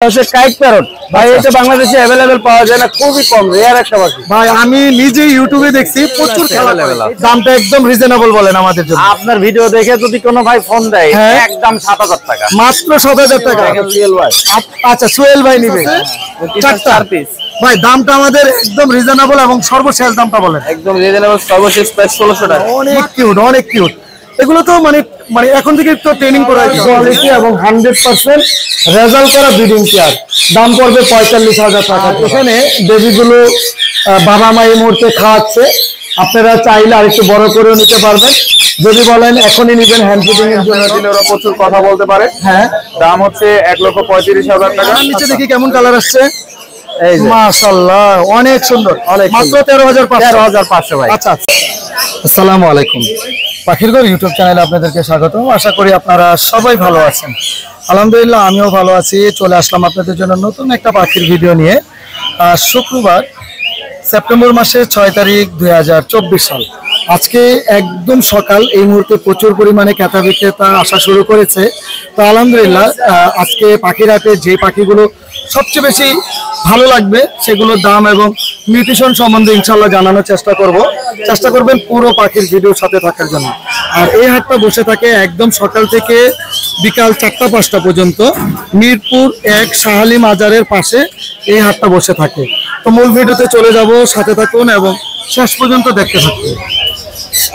Kite parrot ভাই, এটা বাংলাদেশে अवेलेबल পাওয়া যায় না, খুবই কম, রেয়ার একটা পাখি ভাই। আমি নিজে ইউটিউবে দেখছি প্রচুর খেলা, দামটা একদম রিজনেবল বলেন আমাদের জন্য। আপনার ভিডিও দেখে যদি কোনো ভাই ফোন দেয় একদম 7000 টাকা, মাত্র 7000 টাকা। সুয়েল ভাই, আচ্ছা সোহেল ভাই নিবে চার পিস ভাই। দামটা আমাদের একদম রিজনেবল এবং সর্বশেষ দামটা বলেন। একদম রিজনেবল, সর্বশেষ প্রাইস 1600 টাকা। অনেক কিউট, অনেক কিউট। এগুলো তো মানে এখন থেকে তো ট্রেনিং করা হয়, কোয়ালিটি এবং 100% রেজাল্ট করা ব্রিডিং পেয়ার। দাম পড়বে 45,000 টাকা। এখানে বেবিগুলো বাবা মা এই মুহূর্তে খাওয়াচ্ছে, আপনারা চাইলে আরেকটু বড় করেও নিতে পারবেন। যদি বলেন এখনই নিবেন হ্যান্ড ফিডিং এর জন্য, দিলে ওরা প্রচুর কথা বলতে পারে। হ্যাঁ, দাম হচ্ছে 1,35,000 টাকা। নিচে দেখি কেমন কালার আসছে, মাশাআল্লাহ অনেক সুন্দর, মাত্র 13,500 ভাই। আচ্ছা, আসসালামু আলাইকুম, পাখির ঘর ইউটিউব চ্যানেলে আপনাদেরকে স্বাগত। আশা করি আপনারা সবাই ভালো আছেন। আলহামদুলিল্লাহ আমিও ভালো আছি। চলে আসলাম আপনাদের জন্য নতুন একটা পাখির ভিডিও নিয়ে। শুক্রবার সেপ্টেম্বর মাসের 6 তারিখ 2024 সাল। আজকে একদম সকাল, এই মুহূর্তে প্রচুর পরিমাণে ক্রেতা বিক্রেতা আসা শুরু করেছে। তো আলহামদুলিল্লাহ আজকে পাখির হাটে যে পাখিগুলো সবচেয়ে বেশি ভালো লাগবে সেগুলোর দাম এবং নিউট্রিশন সম্বন্ধে ইনশাল্লাহ জানানোর চেষ্টা করবেন পুরো পাখির ভিডিওর সাথে থাকার জন্য। আর এই হাটটা বসে থাকে একদম সকাল থেকে বিকাল 4টা-5টা পর্যন্ত, মিরপুর 1 শাহালি মাজারের পাশে এই হাটটা বসে থাকে। তো মূল ভিডিওতে চলে যাব, সাথে থাকুন এবং শেষ পর্যন্ত দেখতে থাকুন।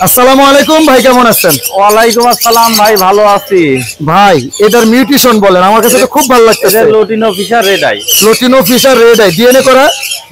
আসসালামু আলাইকুম ভাই, কেমন আছেন? ওয়ালাইকুম আসসালাম ভাই, ভালো আছি ভাই। এটার মিউটেশন বলেন, আমার কাছে তো খুব ভালো লাগতেছে। Lutino Fischer red eye. Lutino Fischer red eye DNA করা?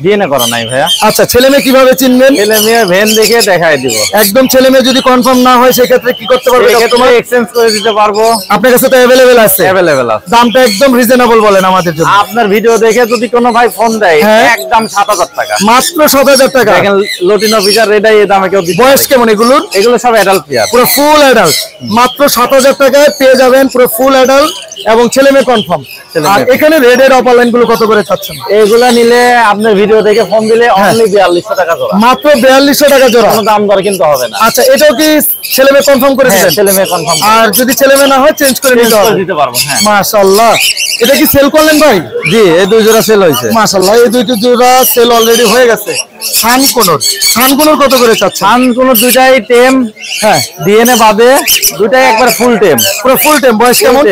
ডিএনএ করা নাই ভাইয়া। আচ্ছা, ছেলে মেয়ে কিভাবে চিনবেন? ছেলে মেয়ে ভেন দেখে দেখাই দিব। একদম ছেলে মেয়ে যদি কনফার্ম না হয় সেক্ষেত্রে কি করতে পারবে? কাস্টমার এক্সচেঞ্জ করে দিতে পারবো। আপনার কাছে তো अवेलेबल আছে? अवेलेबल আছে। দামটা একদম রিজনেবল বলেন আমাদের জন্য। আপনার ভিডিও দেখে যদি কোনো ভাই ফোন দেয় একদম 7000 টাকা, মাত্র 7000 টাকা। দেখেন লুটিনো ফিশার রেড আই, এই দামে কেউ দিতে। বয়স কেমন এগুলোর? এগুলো সব অ্যাডাল্ট পেয়ার, পুরো ফুল অ্যাডাল্ট। মাত্র 7000 টাকায় পেয়ে যাবেন পুরো ফুল অ্যাডাল্ট এবং ছেলে মেয়ে কনফার্ম। আর এখানে রেডের অপারলাইন গুলো কত করে চাচ্ছেন? এগুলা নিলে আপনার ভিডিও দেখে ফোন দিলে অনলি 4200 টাকা জোড়া। মাত্র 4200 টাকা জোড়া, কোনো দাম দর কিন্তু হবে না। আচ্ছা, এটাও কি ছেলে মেয়ে কনফার্ম করে দিবেন? ছেলে মেয়ে কনফার্ম। আর যদি ছেলে মেয়ে না হয় চেঞ্জ করে দিতে পারবো। হ্যাঁ, মাশাআল্লাহ। এটা কি সেল করলেন ভাই? জি, এই দুই জোড়া সেল হয়েছে। মাশাআল্লাহ, এই দুইটা জোড়া সেল অলরেডি হয়ে গেছে। সানকুনোর কত করে চাচ্ছেন? সানকুনোর দুইটাই টেম, হ্যাঁ ডিএনএ বাদে দুইটাই একবার ফুল টেম। পুরো ফুল টেম। বয়স কেমন?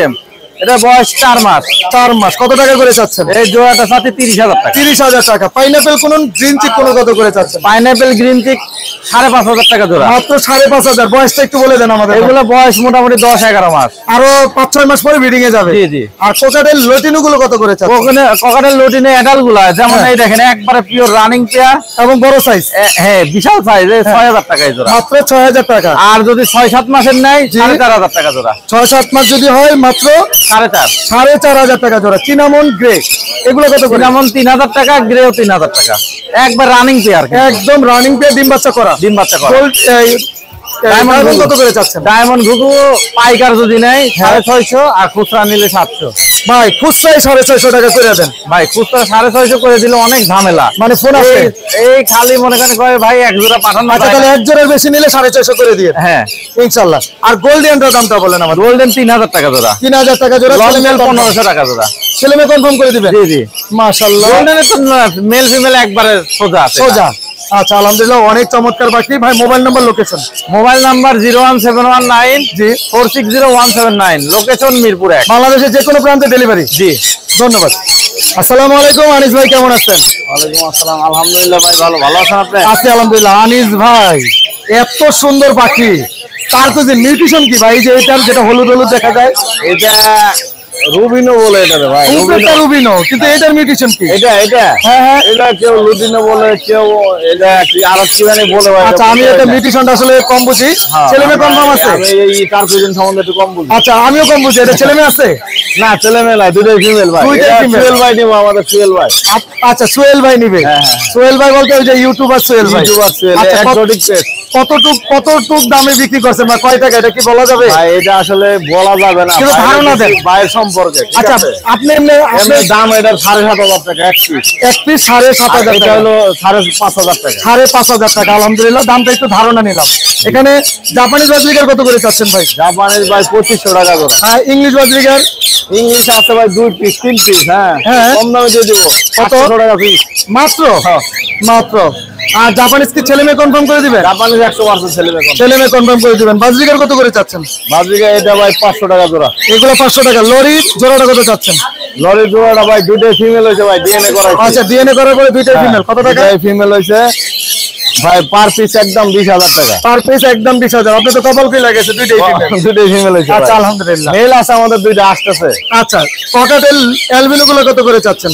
এটা বয়স 4 মাস। 4 মাস। কত টাকা করে চাচ্ছেন? এই জোড়াটা সাথে 30,000 টাকা। 30,000 টাকা। পাইনাপেল কোন গ্রিন চিক কোন কত করে চাচ্ছেন? পাইনাপেল গ্রিন চিক 5,500 টাকা জোড়া। মাত্র 5,500। বয়সটা একটু বলে দেন আমাদের। এগুলো বয়স মোটামুটি 10-11 মাস। আরো 5-6 মাস পরে ব্রিডিং এ যাবে। জি জি। আর কোকাটেল লটিনো গুলো কত করে চাচ্ছেন? কোকাটেল লটিনো অ্যাডাল্ট গুলা যেমন এই দেখেন একবারে পিওর রানিং পেয়ার এবং বড় সাইজ। হ্যাঁ, বিশাল সাইজ। 6,000 টাকা এই জোড়া। মাত্র 6,000 টাকা। আর যদি 6-7 মাসের নেয় 4,500 টাকা জোড়া। 6-7 মাস যদি হয় মাত্র 4,500 টাকা জোড়া। চিনামন গ্রে এগুলো কত করে? চিনামন 3,000 টাকা, গ্রেও 3,000 টাকা। একবার রানিং পেয়ার, একদম রানিং পেয়ার, ডিম বাচ্চা করা। ডায়মন্ড কত করে চাচ্ছেন? ডায়মন্ড ঘুঘু পাইকার যদি নেয় 650 আর খুচরা নিলে 700। ভাই খুচরাই 650 টাকা করে দেন। ভাই খুচরা 650 করে দিলে অনেক ঝামেলা, মানে ফোন আসে এই খালি মনে করেন কয় ভাই এক জোড়া পাঠান। আচ্ছা, তাহলে এক জোড়ার বেশি নিলে 450 করে দিয়ে। হ্যাঁ ইনশাআল্লাহ। আর গোল্ডেনটার দামটা বলেন আমাদের। গোল্ডেন 3,000 টাকা জোড়া। 3,000 টাকা জোড়া। মেল 1500 টাকা জোড়া। ছেলে মেয়ে কনফার্ম করে দিবেন? জি জি, মাশাআল্লাহ। গোল্ডেনের তো মেল ফিমেল একবারে সোজা আছে। সোজা। আচ্ছা, আলহামদুলিল্লাহ অনেক চমৎকার পাখি। ভাই mobile number, location? Mobile number 01719 460-179, location Mirpur 1, বাংলাদেশের যে কোনো প্রান্তে ডেলিভারি। জি, ধন্যবাদ। আসসালামু আলাইকুম, আনিস ভাই কেমন আছেন? ওয়ালাইকুম আসসালাম, আলহামদুলিল্লাহ ভাই ভালো আছেন আপনি? আছি আলহামদুলিল্লাহ। আনিস ভাই এত সুন্দর পাখি, তার তো যে নিউট্রিশন কি ভাই? যে এটার যেটা হলুদ হলুদ দেখা যায়, এটা রুবিনো বলে এটা ভাই। রুবিনো, কিন্তু এটার মিউটেশন কি? এটা হ্যাঁ এটা কেউ লুটিনো বলে, কেউ এটা আর কি জানি বলে ভাই। আচ্ছা, আমি এটা মিউটেশনটা আসলে কম বুঝি। ছেলে মেয়ে কনফার্ম আছে? আমি এই কার্পিজন সম্বন্ধে একটু কম বুঝি। আচ্ছা, আমিও কম বুঝি। এটা ছেলে মেয়ে আছে? না, ছেলে মেয়ে নাই, দুটোই ফিমেল ভাই। সুয়েল ভাই নিব, আমাদের সুয়েল ভাই। আচ্ছা, সুয়েল ভাই নিবে। সুয়েল ভাই বলতে ওই যে ইউটিউবার সুয়েল ভাই। ইউটিউবার সুয়েল, এক্সোটিক পেট। কতটুক দামে বিক্রি করছেন বা কয় টাকা এটা কি বলা যাবে? ভাই এটা আসলে বলা যাবে না, কিন্তু ধারণা দেন ভাইয়ের সম্পর্কে। আচ্ছা আপনি দাম এটার 7,500 টাকা এক পিস 7,500 এটা হলো 5,500 টাকা 5,500 টাকা। আলহামদুলিল্লাহ, দামটা একটু ধারণা নিলাম। এখানে জাপানিজ বাজরিকার কত করে চাচ্ছেন ভাই? জাপানিজ ভাই 2500 টাকা করে। হ্যাঁ, ইংলিশ বাজরিকার ইংলিশ আছে ভাই 2 পিস 3 পিস। হ্যাঁ কম দামে দিয়ে দিব, 500 টাকা পিস মাত্র। মাত্র। আর জাপানিজ কি ছেলে মেয়ে কনফার্ম করে দিবেন? জাপানিজ 100% ছেলে মেয়ে কনফার্ম করে দিবেন। বাজরিকার কত করে চাচ্ছেন? বাজরিকা এটা ভাই 500 টাকা জোড়া। এগুলো 500 টাকা। লরি জোড়াটা কত চাচ্ছেন? লরির জোড়াটা ভাই দুইটাই ফিমেল হইছে ভাই, ডিএনএ করা। আচ্ছা, ডিএনএ করার পরে দুইটাই ফিমেল। কত টাকা? ফিমেল হইছে ভাই পার পিস একদম 20,000 টাকা। পার পিস একদম 20,000। আপনি তো কপাল কি লাগেছে, দুইটাই ফিমেল। দুইটাই ফিমেল হইছে। আচ্ছা, আলহামদুলিল্লাহ। মেল আছে আমাদের দুইটা আসতেছে। আচ্ছা, ককাটেল অ্যালবিনো গুলো কত করে চাচ্ছেন?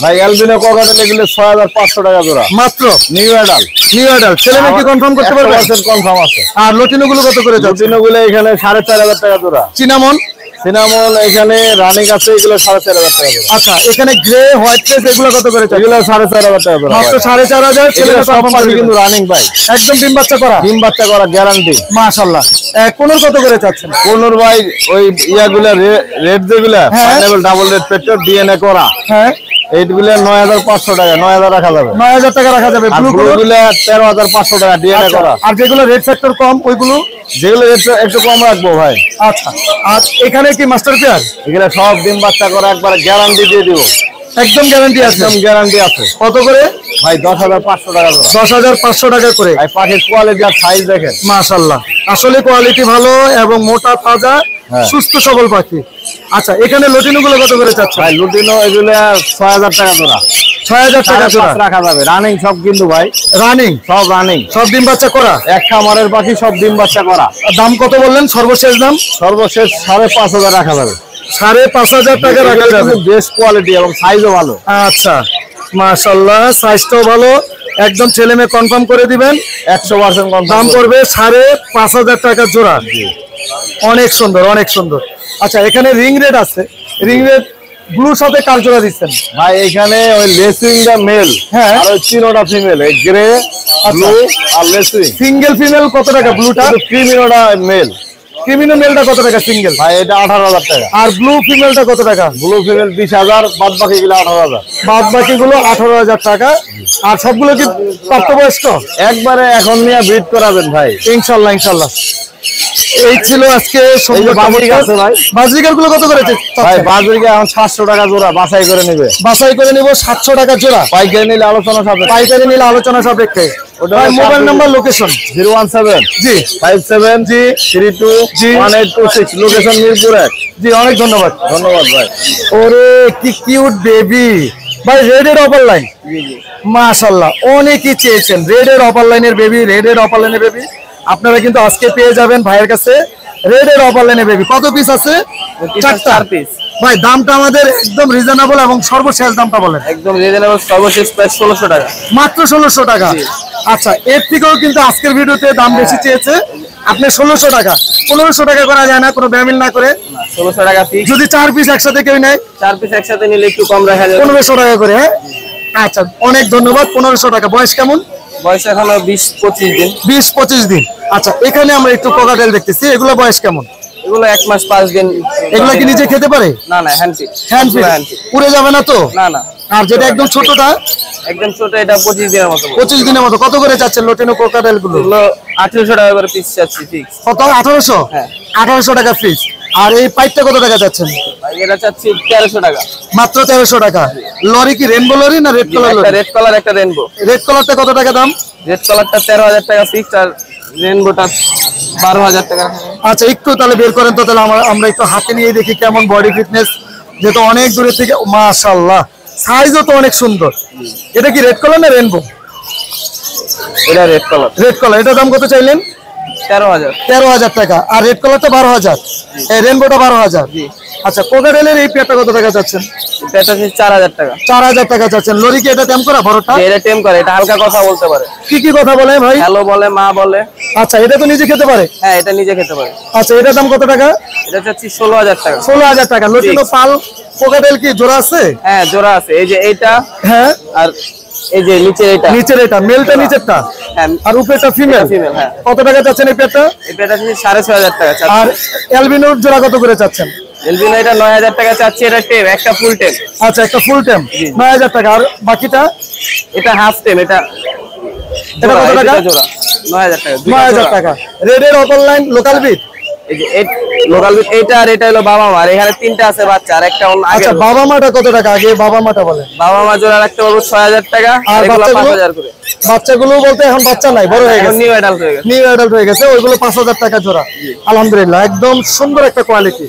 ভাই অ্যালবিনো ককাটেল এগুলো 6,500 টাকা জোড়া মাত্র। New adult. ছেলে মেয়ে কি কনফার্ম করতে পারবেন? 100% কনফার্ম আছে। আর লটিনো গুলো কত করে যাচ্ছে? লটিনো গুলো এখানে 4,500 টাকা জোড়া। চিনামন এখানে রানিং আছে, এগুলো 4,500 টাকা জোড়া। আচ্ছা, এখানে গ্রে হোয়াইট ফেস এগুলো কত করে যাচ্ছে? এগুলো 4,500 টাকা জোড়া। মাত্র 4,500। ছেলে মেয়ে সব পাখি কিন্তু রানিং ভাই, একদম ডিম বাচ্চা করা। ডিম বাচ্চা করা গ্যারান্টি। মাশাআল্লাহ। কোনর কত করে চাচ্ছেন? কোনর ভাই ওই ইয়াগুলা রেড যেগুলা pineapple double red petrol DNA করা। হ্যাঁ, এইগুলো 9,500 টাকা। 9,000 রাখা যাবে। 9,000 টাকা রাখা যাবে। ব্লু গুলো 13,500 টাকা ডিএনএ করা। আর যেগুলো রেড ফ্যাক্টর কম ওইগুলো যেগুলো একটু কম রাখবো ভাই। আচ্ছা, আর এখানে কি মাস্টার পেয়ার? এগুলো সব ডিম বাচ্চা করা, একবার গ্যারান্টি দিয়ে দিব। একদম গ্যারান্টি আছে। একদম গ্যারান্টি আছে। কত করে ভাই 10,500 টাকা জোড়া। 10,500 টাকা করে। ভাই পাখির কোয়ালিটি আর সাইজ দেখেন, মাশাআল্লাহ, আসলে কোয়ালিটি ভালো এবং মোটা তাজা সুস্থ সবল পাখি। আচ্ছা, এখানে লটিনো গুলো কত করে চাচ্ছেন? ভাই লুটিনো এগুলো 6,000 টাকা জোড়া। 6,000 টাকা জোড়া রাখা যাবে। রানিং সব কিন্তু ভাই, রানিং সব রানিং, সব ডিম বাচ্চা করা। এক খামারের পাখি, সব ডিম বাচ্চা করা। দাম কত বললেন সর্বশেষ দাম? সর্বশেষ 5,500 রাখা যাবে। 5,500 টাকা রাখা যাবে। বেস্ট কোয়ালিটি এবং সাইজও ভালো। আচ্ছা, মাশাআল্লাহ, সাইজটাও ভালো। একদম ছেলে মেয়ে কনফার্ম করে দিবেন। 100% কনফার্ম। দাম পড়বে 5,500 টাকা জোড়া। অনেক সুন্দর, অনেক সুন্দর। আচ্ছা, এখানে রিং রেড আছে। রিং রেড ব্লুর সাথে কার জোড়া দিচ্ছেন ভাই? এখানে ওই লেসুইংটা মেল, হ্যাঁ, আর ওই চিনোটা ফিমেল। এই গ্রে ব্লু আর লেসুইং সিঙ্গেল ফিমেল কত টাকা? ব্লুটা ক্রিমিনোটা মেল। ক্রিমিনো মেলটা কত টাকা সিঙ্গেল? ভাই এটা 18,000 টাকা। আর ব্লু ফিমেলটা কত টাকা? ব্লু ফিমেল 20,000, বাদ বাকি গুলো 18,000। বাদ বাকি গুলো 18,000 টাকা। আর সবগুলো কি প্রাপ্তবয়স্ক? একবারে এখন নিয়ে ব্রিড করাবেন ভাই, ইনশাআল্লাহ, ইনশাআল্লাহ। এই ছিল আজকে বাজরিকা আছে ভাই। বাজরিকার গুলো কত করে? ভাই বাজরিকা এখন 700 টাকা জোড়া, বাছাই করে নেবে। বাছাই করে নিব 700 টাকা জোড়া। পাইকারি নিলে আলোচনা সাপেক্ষে। পাইকারি নিলে আলোচনা সাপেক্ষে। ভাই মোবাইল নাম্বার, লোকেশন? 017 জি 57 জি 32 জি 1826, লোকেশন মিরপুর 1। জি, অনেক ধন্যবাদ। ধন্যবাদ ভাই। ওরে কি কিউট বেবি ভাই, রেডের অপার লাইন। মাশাআল্লাহ, অনেকেই চেয়েছেন রেডের অপার লাইনের বেবি, রেডের অপার লাইনের বেবি। আপনারা কিন্তু আজকে পেয়ে যাবেন ভাইয়ের কাছে রেডের অপার লাইনের বেবি। কত পিস আছে? 4 পিস। ভাই দামটা আমাদের একদম রিজনেবল এবং সর্বশেষ দামটা বলেন। একদম রিজনেবল, সর্বশেষ প্রাইস 1600 টাকা। মাত্র 1600 টাকা। আচ্ছা, এর থেকেও কিন্তু আজকের ভিডিওতে দাম বেশি চেয়েছে। আপনি 1600 টাকা, 1500 টাকা করা যায় না কোনো ব্যামিল না করে? 1600 টাকা ফিক্স। যদি 4 পিস একসাথে কেউ নেয়? 4 পিস একসাথে নিলে একটু কম রাখা যাবে। 1500 টাকা করে। হ্যাঁ, আচ্ছা, অনেক ধন্যবাদ। 1500 টাকা। বয়স কেমন? বয়স এখনো 20-25 দিন। 20-25 দিন। আচ্ছা, এখানে আমরা একটু কোকাটেল দেখতেছি, এগুলো বয়স কেমন? এগুলো 1 মাস 5 দিন। এগুলো কি নিজে খেতে পারে? না না, হ্যান্ডফিড। পুড়ে যাবে না তো? না না। আর যেটা একদম ছোটটা? একদম ছোট, এটা 25 দিনের মতো। 25 দিনের মতো। কত করে যাচ্ছে লটিনো কোকাটেল গুলো? এগুলো 1800 টাকা করে পিস যাচ্ছে ফিক্স। কত? 1800? হ্যাঁ, 1800 টাকা ফিক্স। আর এই পাইপটা কত টাকা যাচ্ছেন? এটা চাচ্ছি 1300 টাকা। মাত্র 1300 টাকা। লরি কি রেনবো লরি না red colour lory? Red colour, একটা রেনবো। রেড কালারটা কত টাকা দাম? রেড কালারটা 13,000 টাকা ফিক্স, আর রেনবোটা 12,000 টাকা। আচ্ছা, একটু তাহলে বের করেন তো, তাহলে আমরা একটু হাতে নিয়ে দেখি কেমন বডি ফিটনেস, যেহেতু অনেক দূরে থেকে। মাশাআল্লাহ, সাইজও তো অনেক সুন্দর। এটা কি রেড কালার না রেনবো? এটা রেড কালার। Red colour. এটা দাম কত চাইলেন? 13,000। 13,000 টাকা। আর রেড কালারটা 12,000, এই রেনবোটা 12,000। আচ্ছা, কোকাটেলের এই পেয়ারটা কত টাকা চাচ্ছেন? এটা চাচ্ছি 4,000 টাকা। 4,000 টাকা চাচ্ছেন। লরি কি এটা টেম করা বড়টা? এটা টেম করে, এটা হালকা কথা বলতে পারে। কি কি কথা বলে ভাই? হ্যালো বলে, মা বলে। আচ্ছা, এটা তো নিজে খেতে পারে? হ্যাঁ, এটা নিজে খেতে পারে। আচ্ছা, এটার দাম কত টাকা? এটা চাচ্ছি 16,000 টাকা। 16,000 টাকা। লটিনো পাল কোকাটেল কি জোড়া আছে? হ্যাঁ, জোড়া আছে। এই যে এইটা, হ্যাঁ, আর এই যে নিচে এটা। নিচের এটা মেলটা, নিচেরটা হ্যাঁ। আর উপরেটা ফিমেল। ফিমেল, হ্যাঁ। কত টাকা চাচ্ছেন এই পেয়ারটা? এই পেয়ারটা 6,500 টাকা চাচ্ছি। আর অ্যালবিনোর জোড়া কত করে চাচ্ছেন? এলবিনো এটা 9,000 টাকা চাচ্ছি, এটা টেম, একটা ফুল টেম। আচ্ছা, একটা ফুল টেম 9,000 টাকা। আর বাকিটা? এটা হাফ টেম, এটা এটা কত টাকা? জোড়া 9,000 টাকা। 9,000 টাকা। রেডের অপর লাইন লোকাল বিট। এই যে লোকাল বিট, এটা আর এটা হলো বাবা মা। আর এখানে তিনটা আছে বাচ্চা, আর একটা অন্য আগে। আচ্ছা, বাবা মাটা কত টাকা? আগে বাবা মাটা বলেন। বাবা মা জোড়া রাখতে পারবো 6,000 টাকা, আর এগুলো 5,000 করে। বাচ্চাগুলো বলতে এখন বাচ্চা নাই, বড় হয়ে গেছে, নিউ অ্যাডাল্ট হয়ে গেছে। নিউ অ্যাডাল্ট হয়ে গেছে, ওইগুলো 5,000 টাকা জোড়া। আলহামদুলিল্লাহ, একদম সুন্দর একটা কোয়ালিটি।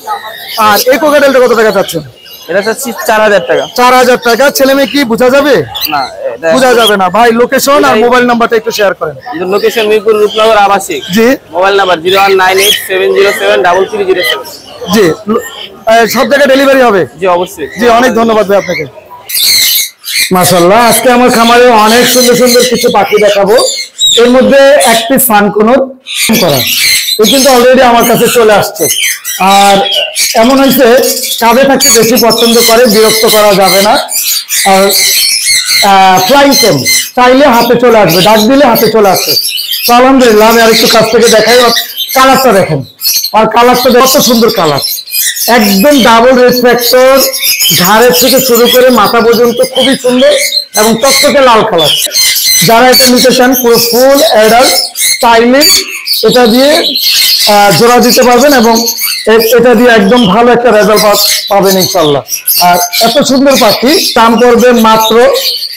আর এই কোকাটেলটা কত টাকা চাচ্ছেন? এটা চাচ্ছি 4,000 টাকা। 4,000 টাকা। ছেলে মেয়ে কি বোঝা যাবে? না, এটা বোঝা যাবে না। ভাই লোকেশন আর মোবাইল নাম্বারটা একটু শেয়ার করেন। লোকেশন মিরপুর রূপনগর আবাসিক। G mobile number 01987073307। জি, সব জায়গায় ডেলিভারি হবে? জি অবশ্যই। জি, অনেক ধন্যবাদ ভাই আপনাকে। মাশাআল্লাহ, আজকে আমার খামারে অনেক সুন্দর সুন্দর কিছু পাখি দেখাবো। এর মধ্যে একটি সানকোনর করা, এ কিন্তু অলরেডি আমার কাছে চলে আসছে। আর এমন হয়েছে, কাঁধে থাকতে বেশি পছন্দ করে, বিরক্ত করা যাবে না। আর ফ্লাইং সেম, চাইলে হাতে চলে আসবে, ডাক দিলে হাতে চলে আসবে। তো আলহামদুলিল্লাহ, আমি আরেকটু কাছ থেকে দেখাই। কালারটা দেখেন, আর কালারটা কত সুন্দর কালার, একদম ডাবল রেসপেক্টর, ঘাড়ের থেকে শুরু করে মাথা পর্যন্ত খুবই সুন্দর এবং টকটকে লাল কালার। যারা এটা নিতে চান, পুরো ফুল অ্যাডাল্ট স্টাইলিশ, এটা দিয়ে জোড়া দিতে পারবেন এবং এটা দিয়ে একদম ভালো একটা রেজাল্ট পাবেন ইনশাল্লাহ। আর এত সুন্দর পাখি, দাম পড়বে মাত্র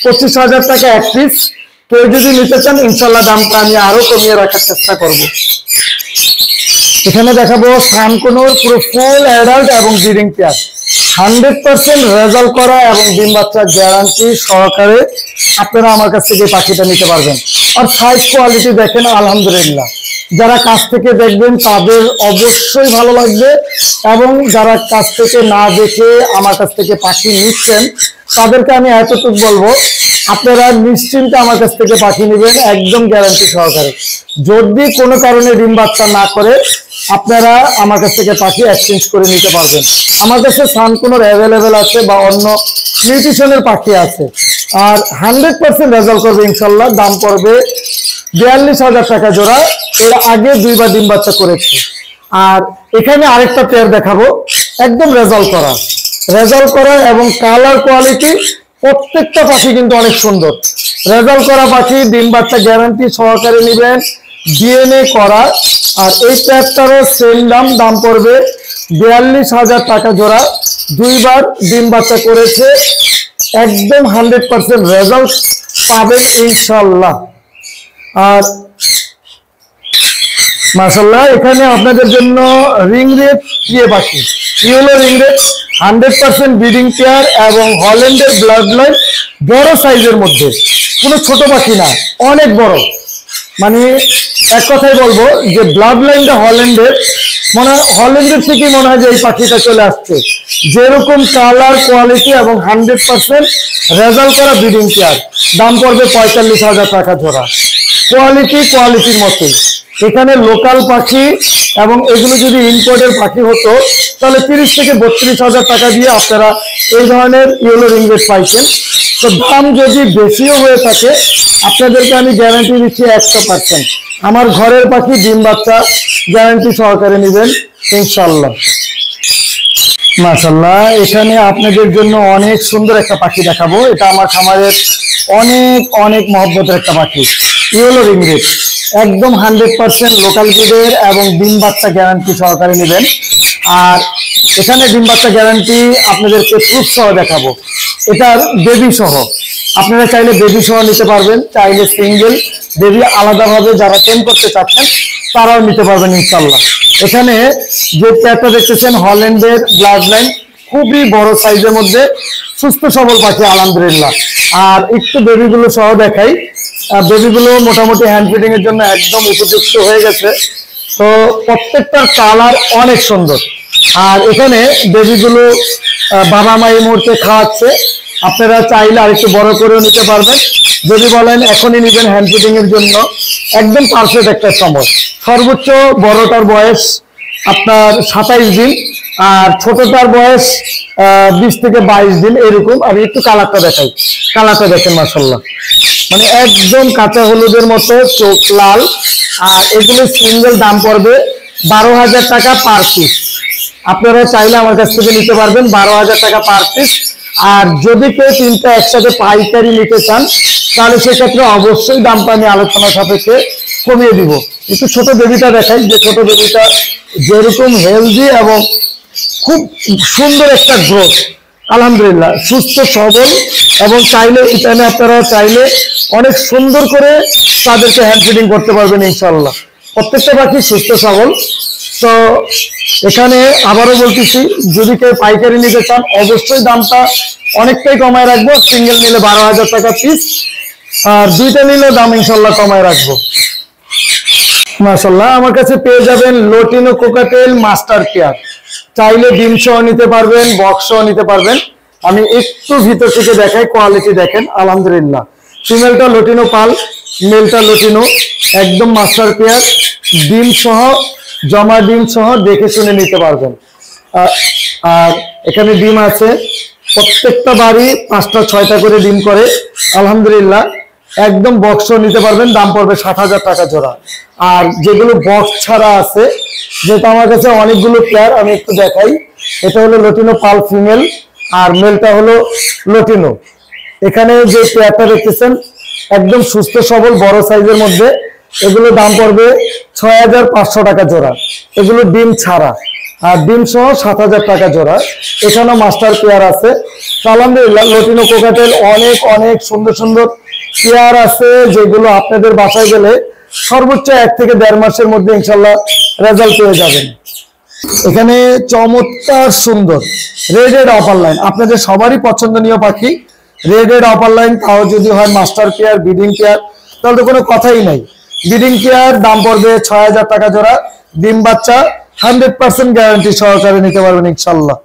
25,000 টাকা এক পিস। কেউ যদি নিতে চান, ইনশাল্লাহ দামটা আমি আরো কমিয়ে রাখার চেষ্টা করব। এখানে দেখাবো সানকোনোর পুরো ফুল অ্যাডাল্ট এবং ব্রিডিং পেয়ার, 100% রেজাল্ট করা এবং ডিম বাচ্চা গ্যারান্টি সহকারে আপনারা আমার কাছ থেকে পাখিটা নিতে পারবেন। আর সাইজ কোয়ালিটি দেখেন, আলহামদুলিল্লাহ, যারা কাছ থেকে দেখবেন তাদের অবশ্যই ভালো লাগবে, এবং যারা কাছ থেকে না দেখে আমার কাছ থেকে পাখি নিচ্ছেন তাদেরকে আমি এতটুকু বলবো, আপনারা নিশ্চিন্তে আমার কাছ থেকে পাখি নেবেন, একদম গ্যারান্টি সহকারে। যদি কোনো কারণে ডিম বাচ্চা না করে, আপনারা আমার কাছ থেকে পাখি এক্সচেঞ্জ করে নিতে পারবেন। আমার কাছে সানকোনোর অ্যাভেলেবেল আছে বা অন্য নিউট্রিশনের পাখি আছে, আর 100% রেজাল্ট করবে ইনশাল্লাহ। দাম পড়বে 42,000 টাকা জোড়া। এর আগে 2বার ডিম বাচ্চা করেছে। আর এখানে আরেকটা পেয়ার দেখাবো, একদম রেজাল্ট করা এবং কালার কোয়ালিটি, প্রত্যেকটা পাখি কিন্তু অনেক সুন্দর। রেজাল্ট করা পাখি, ডিম বাচ্চা গ্যারান্টি সহকারে নেবেন, ডিএনএ করা। আর এই পেয়ারটারও সেম দাম পড়বে 42,000 টাকা জোড়া। 2বার ডিম বাচ্চা করেছে, একদম 100% রেজাল্ট পাবেন ইনশাল্লাহ। আর মাশাআল্লাহ, এখানে আপনাদের জন্য রিং রেড ইয়ে পাখি, yellow ring red, 100% breeding pair এবং হল্যান্ডের ব্লাড লাইন, বড় সাইজের মধ্যে, কোনো ছোট পাখি না, অনেক বড়। মানে এক কথাই বলবো যে ব্লাড লাইনটা হল্যান্ডের, হল্যান্ডের থেকেই মনে হয় যে এই পাখিটা চলে আসছে। যেরকম কালার কোয়ালিটি এবং 100% রেজাল্ট করা ব্রিডিং পেয়ার, দাম পড়বে 45,000 টাকা জোড়া। কোয়ালিটির মতোই। এখানে লোকাল পাখি এবং এগুলো যদি ইম্পোর্টের পাখি হতো, তাহলে 30 থেকে 32,000 টাকা দিয়ে আপনারা এই ধরনের ইয়েলো রিং রেড পাইছেন। তো দাম যদি বেশিও হয়ে থাকে, আপনাদেরকে আমি গ্যারান্টি দিচ্ছি 100%। আমার ঘরের পাখি, ডিম বাচ্চা গ্যারান্টি সহকারে নেবেন ইনশাল্লাহ। মাশাআল্লাহ, এখানে আপনাদের জন্য অনেক সুন্দর একটা পাখি দেখাবো। এটা আমার খামারের অনেক মহব্বতের একটা পাখি, ইয়েলো রিং রেড, একদম 100% লোকাল ব্রিডের এবং ডিম বাচ্চা গ্যারান্টি সহকারে নেবেন। আর এখানে ডিম বাচ্চা গ্যারান্টি আপনাদেরকে প্রুফ সহ দেখাবো, এটার বেবি সহ। আপনারা চাইলে বেবি সহ নিতে পারবেন, চাইলে সিঙ্গেল বেবি আলাদাভাবে যারা টেম করতে চাচ্ছেন তারাও নিতে পারবেন ইনশাল্লাহ। এখানে যে পেয়ারটা দেখতেছেন হল্যান্ডের ব্লাড লাইন, খুবই বড় সাইজের মধ্যে, সুস্থ সবল পাখি আলহামদুলিল্লাহ। আর একটু বেবিগুলো সহ দেখাই, বেবিগুলো মোটামুটি হ্যান্ড ফিডিং এর জন্য একদম উপযুক্ত হয়ে গেছে। তো প্রত্যেকটার কালার অনেক সুন্দর। আর এখানে বেবিগুলো বাবা মা এই মুহূর্তে খাওয়াচ্ছে, আপনারা চাইলে আরেকটু বড় করেও নিতে পারবেন। যদি বলেন এখনই নেবেন হ্যান্ড ফিডিং এর জন্য, একদম পারফেক্ট একটা সময়। সর্বোচ্চ বড়টার বয়স আপনার 27 দিন, আর ছোটটার বয়স 20 থেকে 22 দিন এরকম। আর একটু কালারটা দেখাই, কালারটা দেখেন মাশাআল্লাহ, মানে একদম কাঁচা হলুদের মতো, চোখ লাল। আর এগুলো সিঙ্গেল দাম পড়বে 12,000 টাকা পার পিস। আপনারা চাইলে আমার কাছ থেকে নিতে পারবেন 12,000 টাকা পার পিস। আর যদি কেউ তিনটা একসাথে পাইকারি নিতে চান তাহলে সেক্ষেত্রে অবশ্যই দামটা আমি আলোচনা সাপেক্ষে কমিয়ে দিব। একটু ছোট বেবিটা দেখাই, যে ছোট বেবিটা যেরকম হেলদি এবং খুব সুন্দর একটা গ্রোথ, আলহামদুলিল্লাহ সুস্থ সবল, এবং চাইলে এখানে আপনারা চাইলে অনেক সুন্দর করে তাদেরকে হ্যান্ড ফিডিং করতে পারবেন ইনশাল্লাহ। প্রত্যেকটা পাখি সুস্থ সবল। তো এখানে আবারও বলতেছি, যদি কেউ পাইকারি নিতে চান অবশ্যই দামটা অনেকটাই কমায় রাখবো। সিঙ্গেল নিলে 12,000 টাকা পিস, আর দুইটা নিলে দাম ইনশাল্লাহ কমায় রাখবো। মাশাআল্লাহ, আমার কাছে পেয়ে যাবেন লটিনো কোকাটেল মাস্টার পেয়ার। চাইলে ডিম সহ নিতে পারবেন, বক্স সহ নিতে পারবেন। আমি একটু ভিতর থেকে দেখাই, কোয়ালিটি দেখেন আলহামদুলিল্লাহ। ফিমেলটা লটিনো পাল, মেলটা লটিনো, একদম মাস্টার পেয়ার। ডিম সহ, জমা ডিম সহ দেখে শুনে নিতে পারবেন। আর এখানে ডিম আছে, প্রত্যেকটা বাড়ি 5টা 6টা করে ডিম করে আলহামদুলিল্লাহ। একদম বক্স নিতে পারবেন, দাম পড়বে 7,000 টাকা জোড়া। আর যেগুলো বক্স ছাড়া আছে, যেটা আমার কাছে অনেকগুলো পেয়ার, আমি একটু দেখাই। এটা হলো লটিনো পাল ফিমেল, আর মেলটা হলো লটিনো। এখানে যে পেয়ারটা দেখতেছেন একদম সুস্থ সবল বড় সাইজের মধ্যে, এগুলো দাম পড়বে 6,500 টাকা জোড়া। এগুলো ডিম ছাড়া, আর ডিম সহ 7,000 টাকা জোড়া। এখানেও মাস্টার পেয়ার আছে। আলহামদুলিল্লাহ লটিনো কোকাটেল অনেক অনেক সুন্দর সুন্দর পেয়ার আছে, যেগুলো আপনাদের বাসায় গেলে সর্বোচ্চ 1 থেকে 1.5 মাসের মধ্যে ইনশাল্লাহ রেজাল্ট পেয়ে যাবেন। এখানে চমৎকার সুন্দর রেডেড অপার লাইন, আপনাদের সবারই পছন্দনীয় পাখি রেডেড অপার লাইন। তাও যদি হয় মাস্টার পেয়ার, ব্রিডিং পেয়ার, তাহলে তো কোনো কথাই নাই। ব্রিডিং পেয়ার দাম পড়বে 6,000 টাকা জোড়া। ডিম বাচ্চা 100% গ্যারান্টি সহকারে নিতে পারবেন ইনশাল্লাহ।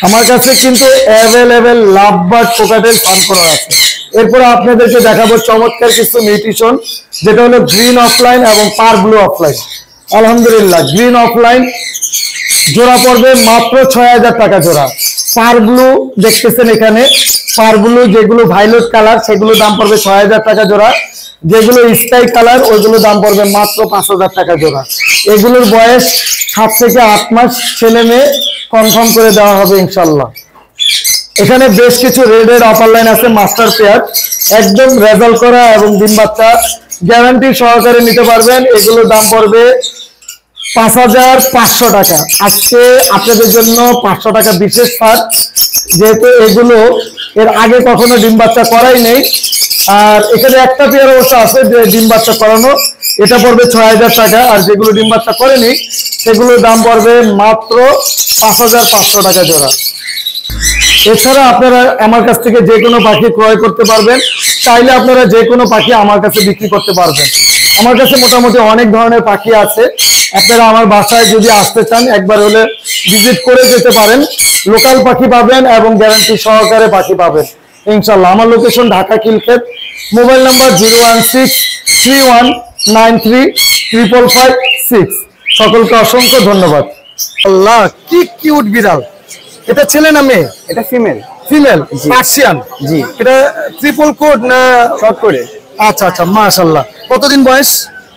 আমার কাছে কিন্তু অ্যাভেলেবেল লাভবার্ড কোকাটেল ফার্ম করা আছে। এরপরে আপনাদেরকে দেখাবো চমৎকার কিছু মিউটেশন, যেটা হলো গ্রিন অফলাইন এবং পার ব্লু অফলাইন। আলহামদুলিল্লাহ গ্রিন অফলাইন জোড়া পড়বে মাত্র 6,000 টাকা জোড়া। পার ব্লু দেখতেছেন এখানে, পার ব্লু যেগুলো ভাইলেট কালার সেগুলো দাম পড়বে 6,000 টাকা জোড়া। যেগুলো স্কাই কালার ওইগুলো দাম পড়বে মাত্র 5,000 টাকা জোড়া। এগুলোর বয়স 7 থেকে 8 মাস, ছেলে মেয়ে কনফার্ম করে দেওয়া হবে ইনশাল্লাহ। এখানে বেশ কিছু রেডের অপার লাইন আছে মাস্টার পেয়ার, একদম রেজাল্ট করা এবং ডিম বাচ্চা গ্যারান্টি সহকারে নিতে পারবেন। এগুলোর দাম পড়বে 5,500 টাকা। আজকে আপনাদের জন্য 500 টাকা বিশেষ ছাড়, যেহেতু এগুলো এর আগে কখনো ডিম বাচ্চা করাই নেই। আর এখানে একটা পেয়ার অবশ্য আছে যে ডিম বাচ্চা করানো, এটা পড়বে 6,000 টাকা। আর যেগুলো ডিম বাচ্চা করেনি সেগুলোর দাম পড়বে মাত্র 5,500 টাকা জোড়া। এছাড়া আপনারা আমার কাছ থেকে যে কোনো পাখি ক্রয় করতে পারবেন, চাইলে আপনারা যে কোনো পাখি আমার কাছে বিক্রি করতে পারবেন। আমার কাছে মোটামুটি অনেক ধরনের পাখি আছে। আপনারা আমার বাসায় যদি আসতে চান একবার হলে ভিজিট করে যেতে পারেন। লোকাল পাখি পাবেন এবং গ্যারান্টি সহকারে পাখি পাবেন ইনশাল্লাহ। আমার location Dhaka Khilkhet, mobile number 01631935556। সকলকে অসংখ্য ধন্যবাদ। আল্লাহ কি কিউট বিড়াল! এটা ছেলে না মেয়ে? এটা ফিমেল। Female Persian? জি। এটা ট্রিপল কোড না শর্ট করে? আচ্ছা আচ্ছা, মাশাআল্লাহ। কতদিন বয়স?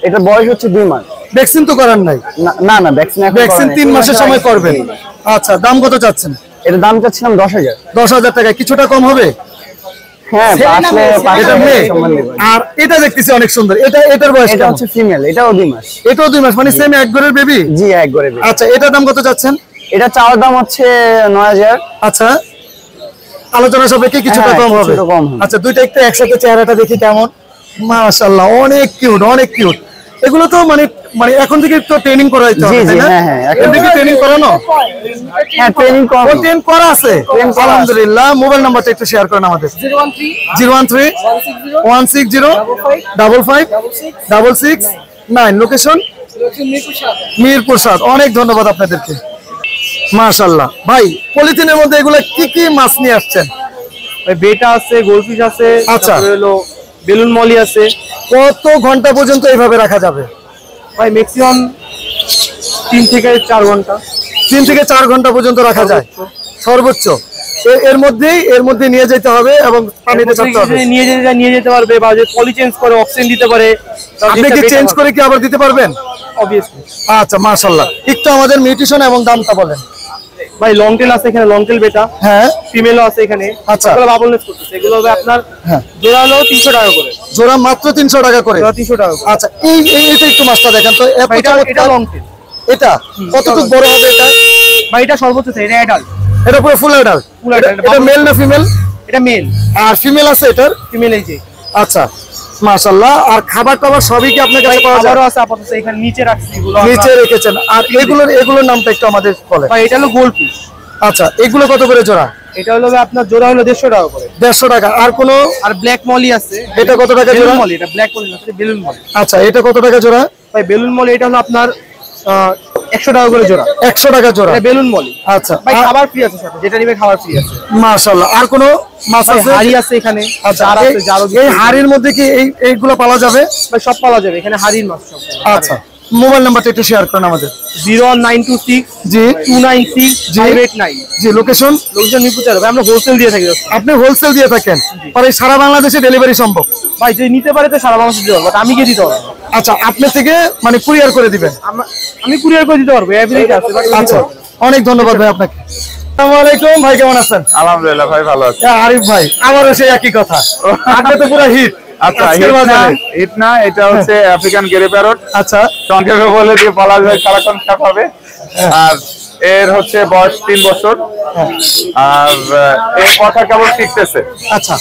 এটা বয়স হচ্ছে 2 মাস। ভ্যাকসিন তো করার নাই? না না, ভ্যাকসিন এখন ভ্যাকসিন 3 মাসের সময় করবেন। আচ্ছা, দাম কত চাচ্ছেন? এটা দাম চাচ্ছিলাম 10,000। 10,000 টাকা। কিছুটা কম হবে? হ্যাঁ, আসলে এটা মেয়ে। আর এটা দেখতেছি অনেক সুন্দর। এটার বয়স এটা হচ্ছে ফিমেল, এটাও 2 মাস। এটাও 2 মাস, মানে সেম এক ঘরের বেবি? জি, এক ঘরে বেবি। আচ্ছা, এটার দাম কত চাচ্ছেন? এটা চাওয়ার দাম হচ্ছে 9,000। আচ্ছা, আলোচনা সাপেক্ষে কিছুটা কম হবে। আচ্ছা, দুইটা একটু একসাথে চেহারাটা দেখি কেমন। মাশাআল্লাহ, অনেক কিউট, অনেক কিউট। এগুলো তো মানে এখন থেকে তো ট্রেনিং করা হইতে হবে, তাই না? হ্যাঁ, এখন থেকে ট্রেনিং করানো? হ্যাঁ, ট্রেনিং করা আছে আলহামদুলিল্লাহ। মোবাইল নাম্বারটা একটু শেয়ার করেন আমাদের। 013-160-55-566-9। লোকেশন মিরপুর 7। অনেক ধন্যবাদ আপনাদেরকে। মাশাআল্লাহ ভাই, পলিথিনের মধ্যে এগুলো কি কি মাছ নিয়ে আসছেন? বেটা আছে, গোলফিশ আছে, আচ্ছা, হলো বেলুন মলি আছে। কত ঘন্টা পর্যন্ত এইভাবে রাখা যাবে ভাই? ম্যাক্সিমাম 3 থেকে 4 ঘন্টা। 3 থেকে 4 ঘন্টা পর্যন্ত রাখা যায় সর্বোচ্চ। এর মধ্যে নিয়ে যেতে হবে এবং পানিতে ছাড়তে হবে। নিয়ে যেতে পারবে, বা যে পলি চেঞ্জ করে অক্সিজেন দিতে পারে। আপনি কি চেঞ্জ করে কি আবার দিতে পারবেন? অবভিয়াসলি। আচ্ছা, মাশাআল্লাহ। একটু আমাদের মিউটেশন এবং দামটা বলেন ভাই। লং টেল আছে এখানে, লং টেল বেটা। হ্যাঁ, ফিমেলও আছে এখানে। আচ্ছা। এগুলো বাবল নেস করতেছে, এগুলো হবে আপনার জোড়া হলো 300 টাকা করে। জোড়া মাত্র 300 টাকা করে। জোড়া 300 টাকা করে। আচ্ছা, এইটা একটু মাছটা দেখেন তো। এটা লং টেল। এটা কতটুকু বড় হবে এটা? ভাই এটা সর্বোচ্চ আছে, এটা অ্যাডাল্ট। এটা পুরো ফুল অ্যাডাল্ট। এটা মেল না ফিমেল? এটা মেল। আর ফিমেল আছে এটার? ফিমেল এই যে। আচ্ছা, মাশাআল্লাহ। আর খাবার টাবার সবই কি আপনার কাছে পাওয়া যায়? আবারও আছে আপাতত এখানে নিচে রাখছি, এগুলো নিচে রেখেছেন। আর এগুলোর নামটা একটু আমাদের বলেন। ভাই এটা হলো গোল্ডফিশ। আচ্ছা, এগুলো কত করে জোড়া? এটা হলো আপনার জোড়া হলো 150 টাকা করে। 150 টাকা। আর কোন? আর ব্ল্যাক মলি আছে। এটা কত টাকা জোড়া? মলি, এটা ব্ল্যাক মলি না, এটা বেলুন মলি। আচ্ছা, এটা কত টাকা জোড়া? ভাই বেলুন মলি এটা হলো আপনার 100 টাকা করে জোড়া। 100 টাকা জোড়া। এটা বেলুন মলি। আচ্ছা ভাই খাবার ফ্রি আছে সাথে, যেটা নিবে খাবার ফ্রি আছে। মাশাআল্লাহ। আর কোন মাছ আছে? হাড়ি আছে এখানে। আচ্ছা, জার আছে, জারও। এই হাড়ির মধ্যে কি এইগুলো পাওয়া যাবে? ভাই সব পাওয়া যাবে এখানে, হাড়ির মাছ সব। আচ্ছা, মোবাইল নাম্বারটা একটু শেয়ার করেন আমাদের। 01926 জি 296 589। জি, লোকেশন? লোকজন নিপুচার। ভাই আমরা হোলসেল দিয়ে থাকি। আপনি হোলসেল দিয়ে থাকেন? পরে সারা বাংলাদেশে ডেলিভারি সম্ভব? ভাই যদি নিতে পারে তো সারা বাংলাদেশে দিতে পারবো, আমি গিয়ে দিতে পারবো। আচ্ছা, আপনি থেকে মানে কুরিয়ার করে দিবেন? আমি কুরিয়ার করে দিতে পারবো, এভরিথিং আছে। আচ্ছা, অনেক ধন্যবাদ ভাই আপনাকে। আসসালামু আলাইকুম ভাই, কেমন আছেন? আলহামদুলিল্লাহ ভাই, ভালো আছি। আরিফ ভাই, আমারও সেই একই কথা। আপনি তো পুরো হিট। আচ্ছা, আজকের বাজারে। হিট না, এটা হচ্ছে আফ্রিকান গেরে প্যারট। আচ্ছা, সংক্ষেপে বলে দিয়ে পলাশ ভাই সারাক্ষণ সাপ হবে। আর এর হচ্ছে বয়স 3 বছর। আর এই কথা কেবল শিখতেছে। আচ্ছা,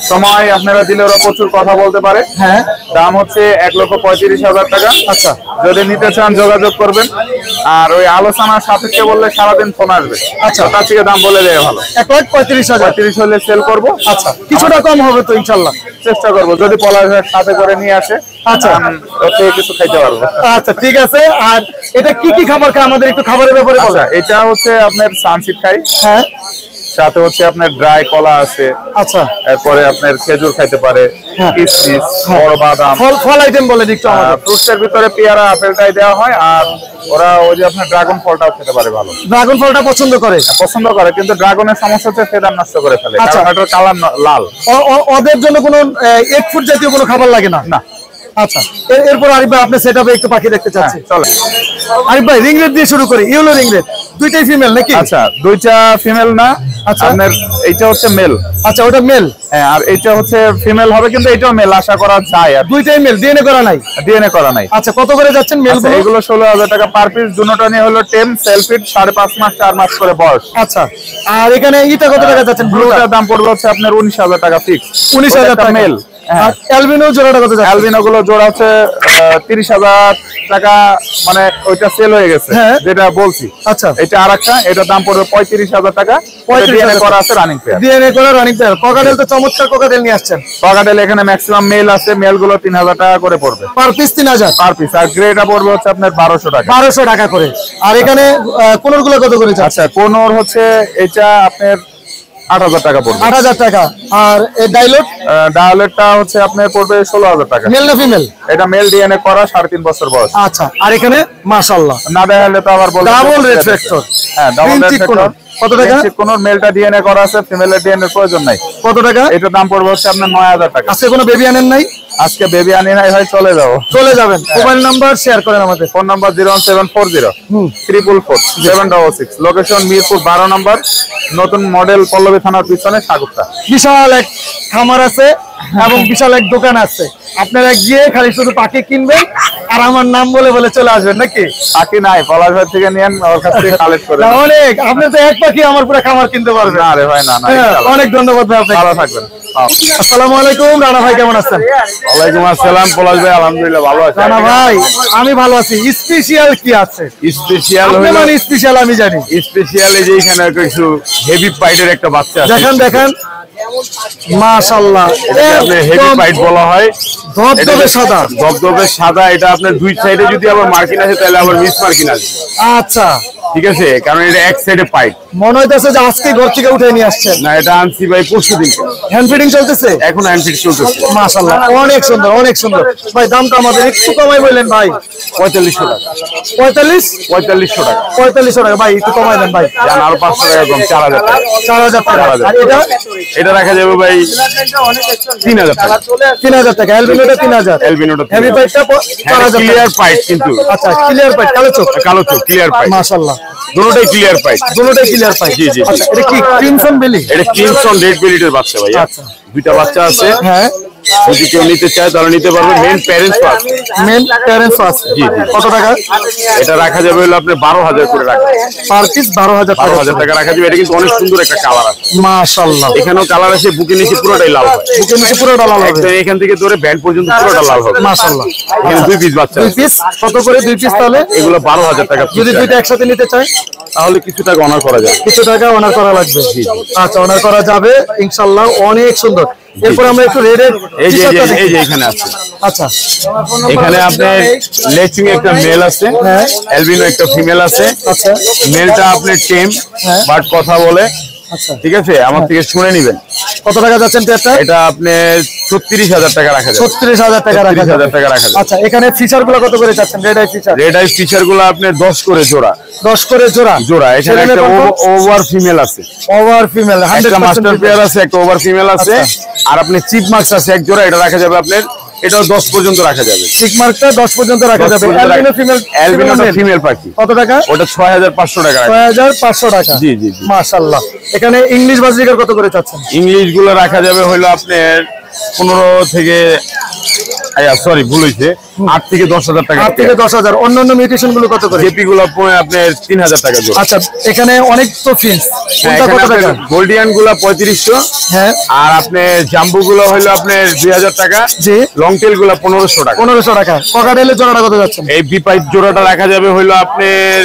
সময় আপনারা দিলে ওরা প্রচুর কথা বলতে পারে। হ্যাঁ। দাম হচ্ছে 1,35,000 টাকা। আচ্ছা, যদি নিতে চান যোগাযোগ করবেন। আর ওই আলোচনার সাপেক্ষে বললে সারাদিন ফোন আসবে। আচ্ছা। তার থেকে দাম বলে দেয় ভালো। 1,35,000। 35 হলে সেল করবো। আচ্ছা, কিছুটা কম হবে তো ইনশাল্লাহ? চেষ্টা করবো, যদি পলাশের সাথে করে নিয়ে আসে। আচ্ছা। ওর থেকে কিছু খাইতে পারবো। আচ্ছা, ঠিক আছে। আর এটা কি কি খাবার খায় আমাদের একটু খাবারের ব্যাপারে বলেন। আচ্ছা, এটা হচ্ছে আপনার সানসিড খাই। হ্যাঁ। সাথে হচ্ছে আপনার ড্রাই কলা আছে। আচ্ছা, এরপরে আপনার খেজুর খাইতে পারে, কিশমিশ, বড় বাদাম। ফল আইটেম বলেন একটু আমাদের। ফ্রুটসের ভিতরে পেয়ারা, আপেলটাই দেওয়া হয়। আর ওরা ওই যে আপনার ড্রাগন ফলটাও খেতে পারে ভালো। ড্রাগন ফলটা পছন্দ করে? পছন্দ করে, কিন্তু ড্রাগনের সমস্যা হচ্ছে ফেদার নষ্ট করে ফেলে। আচ্ছা। কারণ এটার কালার লাল। ওদের জন্য কোনো এগ ফুড জাতীয় কোনো খাবার লাগে না? না। আচ্ছা, এরপর আরিফ ভাই আপনার সেটআপে একটু পাখি দেখতে চাচ্ছি। চলে। আরিফ ভাই, রিংরেট দিয়ে শুরু করি। ইয়েলো রিংরেট, দুইটাই ফিমেল নাকি? আচ্ছা, দুইটা ফিমেল না। আচ্ছা। আপনার এইটা হচ্ছে মেল। আচ্ছা, ওটা মেল। হ্যাঁ, আর এইটা হচ্ছে ফিমেল হবে, কিন্তু এটাও মেল আশা করা যায়। আর দুইটাই মেল, ডিএনএ করা নাই? ডিএনএ করা নাই। আচ্ছা, কত করে যাচ্ছেন মেল? আচ্ছা, এগুলো 16,000 টাকা পার পিস। দুটোটা নিয়ে হলো টেম, সেলফিট 5.5 মাস 4 মাস করে বয়স। আচ্ছা, আর এখানে ইটা কত টাকা যাচ্ছেন? ব্লুটার দাম পড়বে হচ্ছে আপনার 19,000 টাকা ফিক্স। 19,000 টাকা মেল। আর অ্যালবিনো জোড়াটা কত যাচ্ছে? অ্যালবিনো গুলো জোড়া হচ্ছে 30,000 টাকা, মানে ওইটা সেল হয়ে গেছে হ্যাঁ। যেটা বলছি। আচ্ছা, এটা আরেকটা, এটার দাম পড়বে 35,000 টাকা। 35,000 করা আছে রানিং পেয়ার। ডিএনএ করা রানিং পেয়ার। ককাটেল তো চমৎকার ককাটেল নিয়ে আসছেন। পকাটেল এখানে ম্যাক্সিমাম মেল আছে, মেল গুলো 3,000 টাকা করে পড়বে পার পিস 3,000 পার পিস। আর গ্রেটা পড়বে হচ্ছে আপনার 1200 টাকা। 1200 টাকা করে। আর এখানে কোনর গুলো কত করে যাচ্ছে? আচ্ছা, কোনোর হচ্ছে এটা আপনার 8,000 টাকা পড়বে। 8,000 টাকা। আর এই ডাইলট ডায়ালেটটা হচ্ছে আপনার পড়বে 16,000 টাকা। মেল না ফিমেল? এটা মেল, ডিএনএ করা, 3.5 বছর বয়স। আচ্ছা, আর এখানে মাশাআল্লাহ না দেখালে তো আবার বলবো ডাবল রেড ফ্যাক্টর। হ্যাঁ, ডাবল রেড ফ্যাক্টর। কত টাকা? কোনোর মেলটা ডিএনএ করা আছে, ফিমেলের ডিএনএ প্রয়োজন নাই। কত টাকা? এটার দাম পড়বে হচ্ছে আপনার 9,000 টাকা। আজকে কোনো বেবি আনেন নাই? আজকে বেবি আনি নাই ভাই, চলে যাবো। চলে যাবেন। মোবাইল নাম্বার শেয়ার করেন আমাদের। Phone number 01740 444 766। লোকেশন মিরপুর 12 নম্বর, নতুন মডেল পল্লবী থানার পিছনে সাগুপ্তা। বিশাল এক খামার আছে এবং বিশাল এক দোকান আছে। আপনারা গিয়ে খালি শুধু পাখি কিনবেন আর আমার নাম বলে বলে চলে আসবেন নাকি? বাকি নাই, পলাশ ভাই থেকে নিয়েন, ওর কাছ থেকে কালেক্ট করে। না, অনেক। আপনি তো এক পাখি আমার পুরো খামার কিনতে পারবেন। না রে ভাই, না না। হ্যাঁ, ইনশাআল্লাহ। অনেক ধন্যবাদ ভাই আপনাকে। ভালো থাকবেন। আসসালামু আলাইকুম রানা ভাই, কেমন আছেন? ওয়ালাইকুম আসসালাম পলাশ ভাই, আলহামদুলিল্লাহ ভালো আছি। রানা ভাই, আমি ভালো আছি। স্পেশাল কি আছে? স্পেশাল আপনি হলো, মানে স্পেশাল আমি জানি। স্পেশালি যে এখানে কিছু হেভি পাইটের একটা বাচ্চা আছে। দেখেন দেখেন, মাশাআল্লাহ, হেভি পাইট বলা হয়। ধবধবে সাদা। ধবধবে সাদা। এটা আপনার দুই সাইডে যদি আবার মার্কিন আছে, তাহলে আবার মিস মার্কিন আছে। আচ্ছা, ঠিক আছে, কারণ এটা এক সাইডে পাইপ। মনে হইতেছে যে আজকে ঘর থেকে উঠে নিয়ে আসছেন। না, এটা আনছি ভাই পরশু দিন। হ্যান্ড ফিটিং চলতেছে এখন হ্যান্ড ফিট চলতেছে। মাশাআল্লাহ, অনেক সুন্দর অনেক সুন্দর। ভাই দামটা আমাদের একটু কমাই বললেন ভাই। 4500 টাকা। 4500 টাকা। 4500 টাকা ভাই, একটু কমাই দেন ভাই। জান আরো 500 টাকা কম, 4000 টাকা। 4000 টাকা। আর এটা রাখা যাবে ভাই 3000 টাকা। 3000 টাকা। অ্যালবিনোটা 3000। অ্যালবিনোটা হেভি পাইপটা 4000 ক্লিয়ার পাইপ কিন্তু। আচ্ছা, ক্লিয়ার পাইপ, কালো চোখ। কালো চোখ ক্লিয়ার পাইপ। মাশাআল্লাহ, দুটোটাই ক্লিয়ার পাইপ। দুটোটাই ক্লিয়ার পাইপ। জি জি। আচ্ছা, এটা কি ক্রিমসন বেলি? এটা ক্রিমসন রেড বেলিটের বাচ্চা ভাই। আচ্ছা, দুইটা বাচ্চা আছে। হ্যাঁ, যদি কেউ নিতে চায় তাহলে নিতে পারবে। মেন প্যারেন্টস আছে। মেন প্যারেন্টস আছে। জি জি। কত টাকা? এটা রাখা যাবে হলো আপনি 12000 করে রাখবেন। পার পিস 12000 টাকা। 12000 টাকা রাখা যাবে। এটা কিন্তু অনেক সুন্দর একটা কালার আছে। মাশাআল্লাহ, এখানেও কালার আছে, বুকে নিচে পুরোটাই লাল হয়। বুকের নিচে পুরোটা লাল হবে। একদম এখান থেকে ধরে ব্যান্ড পর্যন্ত পুরোটা লাল হবে। মাশাআল্লাহ। এখানে দুই পিস বাচ্চা দুই আছে। পিস কত করে? দুই পিস তাহলে এগুলো 12000 টাকা। যদি দুইটা একসাথে নিতে চাই তাহলে কিছু টাকা অনার করা যায়। কিছু টাকা অনার করা লাগবে। আচ্ছা, অনার করা যাবে ইনশাআল্লাহ। অনেক সুন্দর। এরপর আমরা একটু রেডের এই যে এই যে এখানে আছে। আচ্ছা, এখানে আপনার লেচিং একটা মেল আছে, অ্যালবিনো একটা ফিমেল আছে। আচ্ছা, মেলটা আপনার টেম, বাট কথা বলে। আচ্ছা, ঠিক আছে, আমার থেকে শুনে নিবেন। কত টাকা যাচ্ছেন পেয়ারটা? এটা আপনি 36000 টাকা রাখা যাবে। 36000 টাকা রাখা যাবে। 36000 টাকা রাখা যাবে। আচ্ছা, এখানে ফিচার গুলো কত করে যাচ্ছেন? Red eye feature. Red eye feature গুলো আপনি 10 করে জোড়া। 10 করে জোড়া। জোড়া। এখানে একটা ওভার ফিমেল আছে। ওভার ফিমেল একটা 100% মাস্টার পেয়ার আছে, একটা ওভার ফিমেল আছে। আর আপনি চিপ মার্কস আছে এক জোড়া। এটা রাখা যাবে আপনার, এটাও 10 পর্যন্ত রাখা যাবে। চিক মার্কটা 10 পর্যন্ত রাখা যাবে। Albino female. অ্যালবিনোটা ফিমেল পাখি। কত টাকা? ওটা 6500 টাকা রাখা। 6500 টাকা। জি জি জি। মাশাআল্লাহ। এখানে ইংলিশ বাজিকার কত করে চাচ্ছেন? ইংলিশ গুলো রাখা যাবে হলো আপনার 15 থেকে, সরি ভুল হয়েছে, 8 থেকে 10000 টাকা। 8 থেকে 10000। অন্যান্য মিউটেশন গুলো কত করে? জেপি গুলো আপনার 3000 টাকা জোড়া। আচ্ছা, এখানে অনেক তো ফিন্স। কোনটা কত টাকা? গোল্ডিয়ান গুলো 3500। হ্যাঁ। আর আপনার জাম্বু গুলো হলো আপনার 2000 টাকা। জি। লং টেল গুলো 1500 টাকা। 1500 টাকা। ককাটেলের জোড়াটা কত যাচ্ছেন? এই বি পাইপ জোড়াটা রাখা যাবে হলো আপনার